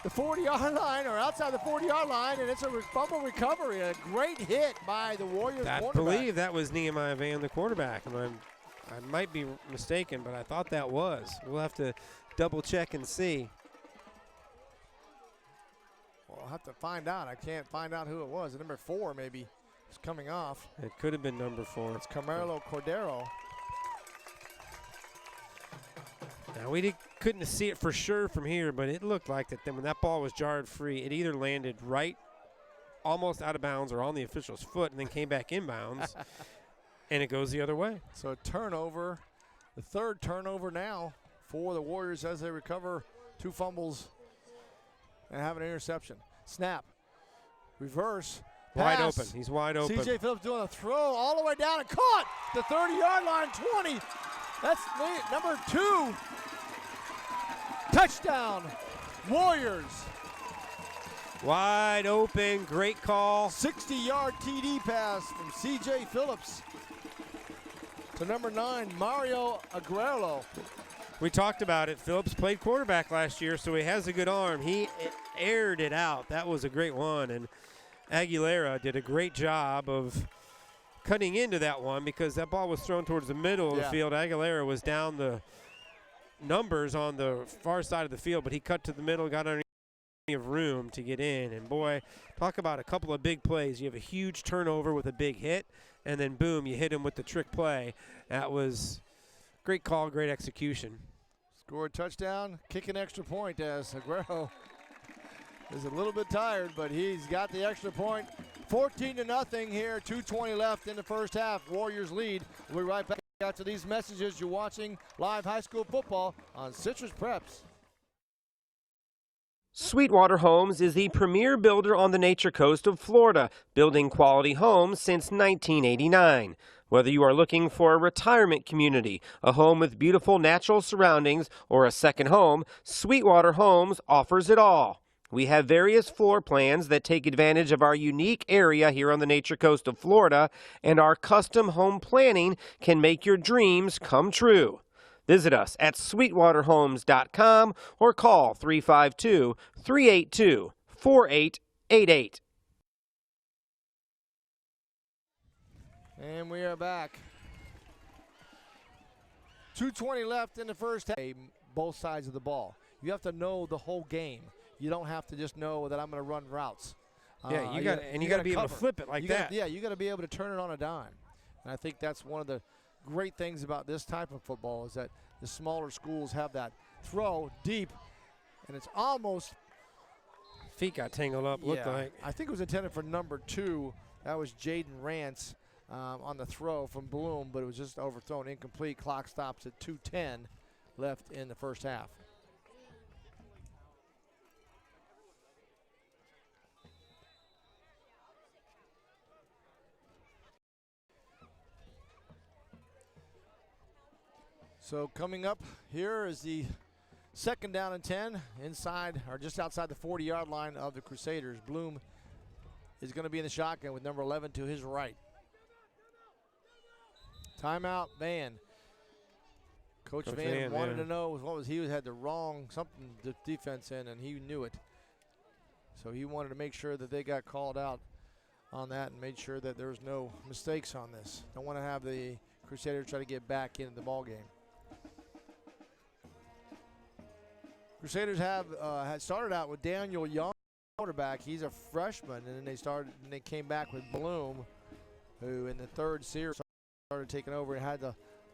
the 40-yard line or outside the 40-yard line, and it's a fumble recovery. A great hit by the Warriors I quarterback. believe that was Nehemiah Van, the quarterback. And I might be mistaken, but I thought that was. We'll have to double check and see. Well, I'll have to find out. I can't find out who it was. Number 4 maybe is coming off. It could have been number 4. It's Carmelo Cordero. Now, we couldn't see it for sure from here, but it looked like that when that ball was jarred free, it either landed right almost out of bounds or on the official's foot and then came back inbounds, and it goes the other way. So a turnover, the third turnover now for the Warriors as they recover 2 fumbles and have an interception. Snap, reverse, Wide pass. open. He's wide open. C.J. Phillips doing a throw all the way down and caught the 30-yard line, 20. That's number 2. Touchdown, Warriors. Wide open, great call. 60-yard TD pass from C.J. Phillips to number 9, Mario Aguero. We talked about it. Phillips played quarterback last year, so he has a good arm. He aired it out. That was a great one, and Aguilera did a great job of cutting into that one because that ball was thrown towards the middle of the field. Aguilera was down the numbers on the far side of the field, but he cut to the middle, got underneath of room to get in. And boy, talk about a couple of big plays. You have a huge turnover with a big hit, and then boom, you hit him with the trick play. That was great call, great execution. Scored touchdown, kick an extra point as Aguero is a little bit tired, but he's got the extra point. 14-0 here, 2:20 left in the first half. Warriors lead. We'll be right back after these messages. You're watching live high school football on Citrus Preps. Sweetwater Homes is the premier builder on the Nature Coast of Florida, building quality homes since 1989. Whether you are looking for a retirement community, a home with beautiful natural surroundings, or a second home, Sweetwater Homes offers it all. We have various floor plans that take advantage of our unique area here on the Nature Coast of Florida, and our custom home planning can make your dreams come true. Visit us at sweetwaterhomes.com or call 352-382-4888. And we are back. 2:20 left in the first half. Both sides of the ball. You have to know the whole game. You don't have to just know that I'm going to run routes. Yeah, you got to be able to flip it like that. You got to be able to turn it on a dime. And I think that's one of the great things about this type of football is that the smaller schools have that throw deep, and it's almost feet got tangled up. Looked like. I think it was intended for number 2. That was Jaden Rance on the throw from Bloom, but it was just overthrown, incomplete. Clock stops at 2:10 left in the first half. So coming up here is the second down and 10 inside or just outside the 40-yard line of the Crusaders. Bloom is going to be in the shotgun with number 11 to his right. Timeout, Van. Coach Van wanted to know what was he had the wrong something the defense in, and he knew it. So he wanted to make sure that they got called out on that and made sure that there was no mistakes on this. Don't want to have the Crusaders try to get back into the ball game. Crusaders had started out with Daniel Young. quarterback. He's a freshman, and then they came back with Bloom, who in the third series started taking over and had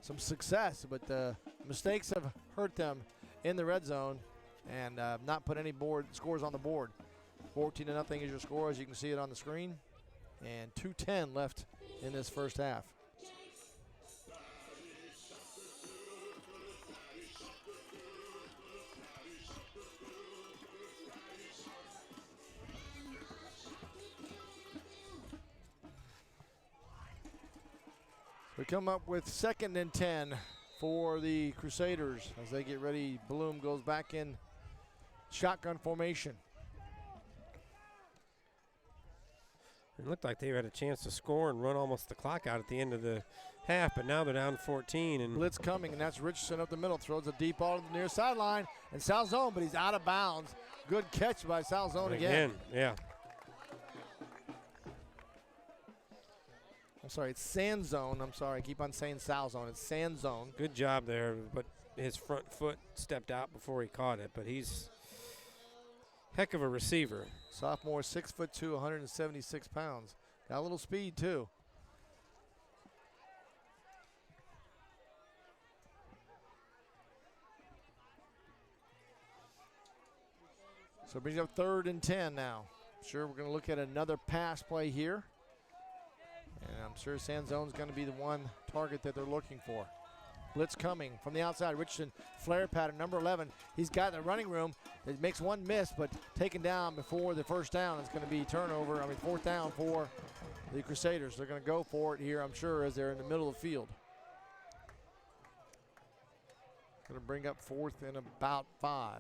some success, but the mistakes have hurt them in the red zone and not put any scores on the board. 14-0 is your score, as you can see it on the screen, and 2:10 left in this first half. We come up with 2nd and 10 for the Crusaders as they get ready. Bloom goes back in shotgun formation. It looked like they had a chance to score and run almost the clock out at the end of the half, but now they're down 14. And blitz coming, and that's Richardson up the middle. Throws a deep ball to the near sideline, and Salzone, but he's out of bounds. Good catch by Salzone again. Yeah. I'm sorry, it's Sanzone. I'm sorry, I keep on saying Salzone. It's Sanzone. Good job there, but his front foot stepped out before he caught it, but he's heck of a receiver. Sophomore, 6'2", 176 pounds. Got a little speed, too. So it brings up 3rd and 10 now. Sure, we're going to look at another pass play here. And I'm sure Sanzone's going to be the one target that they're looking for. Blitz coming from the outside. Richardson, flare pattern, number 11. He's got the running room. It makes one miss, but taken down before the first down. It's going to be turnover. 4th down for the Crusaders. They're going to go for it here, I'm sure, as they're in the middle of the field. Going to bring up 4th and about 5.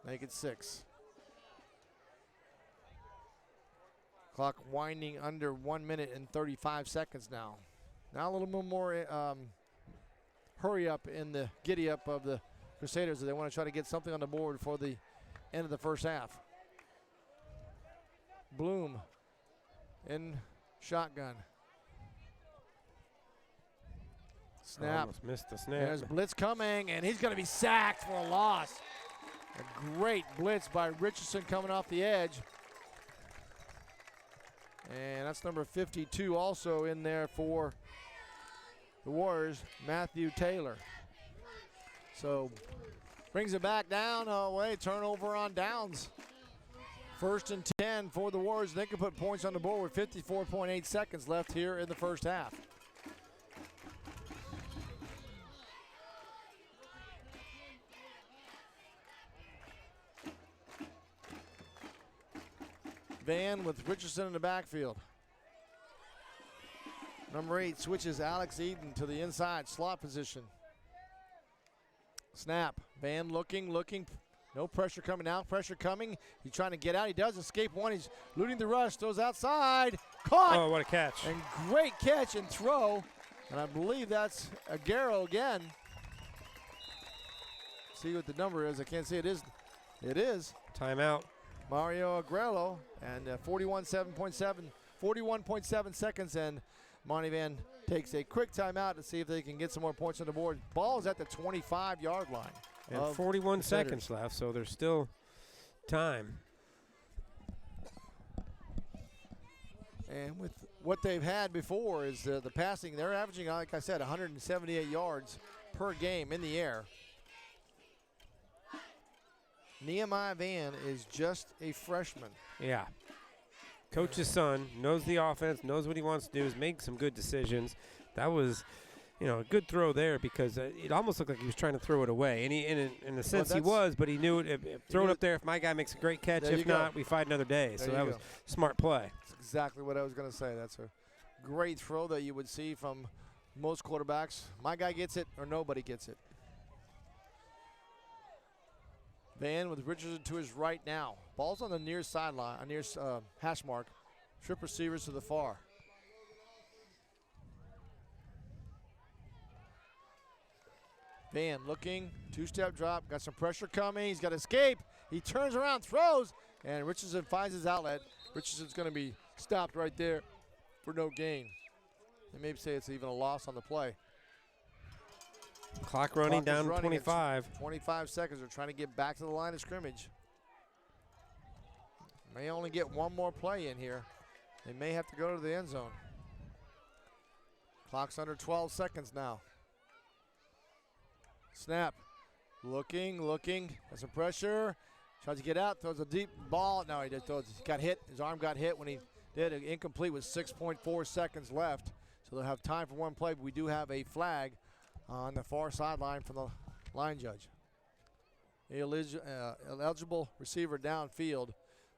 Make it 6. Clock winding under 1 minute and 35 seconds now. Now a little bit more hurry up in the giddy up of the Crusaders as they want to try to get something on the board for the end of the first half. Bloom in shotgun. Snap. Almost missed the snap. There's blitz coming, and he's going to be sacked for a loss. A great blitz by Richardson coming off the edge. And that's number 52 also in there for the Warriors, Matthew Taylor. So brings it back down away, turnover on downs. 1st and 10 for the Warriors. They can put points on the board with 54.8 seconds left here in the first half. Van with Richardson in the backfield. Number 8 switches Alex Eden to the inside slot position. Snap. Van looking. No pressure coming out. Pressure coming. He's trying to get out. He does escape one. He's looting the rush. Throws outside. Caught. Oh, what a catch. And great catch and throw. And I believe that's Aguero again. See what the number is. I can't see it is. It is. Timeout. Mario Aguero, and 41.7 seconds, and Monty Van takes a quick timeout to see if they can get some more points on the board. Ball's at the 25-yard line. And 41 seconds left, so there's still time. And with what they've had before is the passing, they're averaging, like I said, 178 yards per game in the air. Nehemiah Van is just a freshman. Yeah. Coach's son, knows the offense, knows what he wants to do, is make some good decisions. That was, a good throw there because it almost looked like he was trying to throw it away. And in a sense he was, but he knew it. Throw it up there if my guy makes a great catch. If not, we fight another day. So that was smart play. That's exactly what I was going to say. That's a great throw that you would see from most quarterbacks. My guy gets it or nobody gets it. Van with Richardson to his right now. Ball's on the near sideline, near hash mark. Trip receivers to the far. Van looking, 2-step drop, got some pressure coming. He's got escape. He turns around, throws, and Richardson finds his outlet. Richardson's going to be stopped right there for no gain. They may say it's even a loss on the play. Clock running down 25. 25 seconds. They're trying to get back to the line of scrimmage. May only get one more play in here. They may have to go to the end zone. Clock's under 12 seconds now. Snap. Looking. Has some pressure. Tries to get out, throws a deep ball. No, he just throws. He got hit. His arm got hit when he did it. Incomplete with 6.4 seconds left. So they'll have time for one play, but we do have a flag on the far sideline from the line judge. Eligible receiver downfield.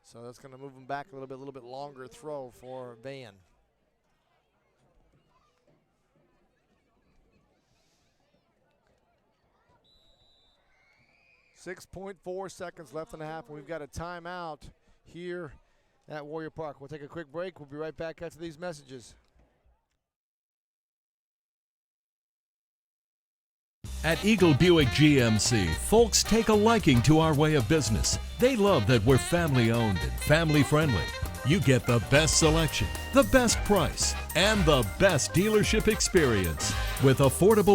So that's going to move him back a little bit longer throw for Van. .4 seconds left in the half, and we've got a timeout here at Warrior Park. We'll take a quick break. We'll be right back after these messages. At Eagle Buick GMC, folks take a liking to our way of business. They love that we're family owned and family friendly. You get the best selection, the best price, and the best dealership experience with affordable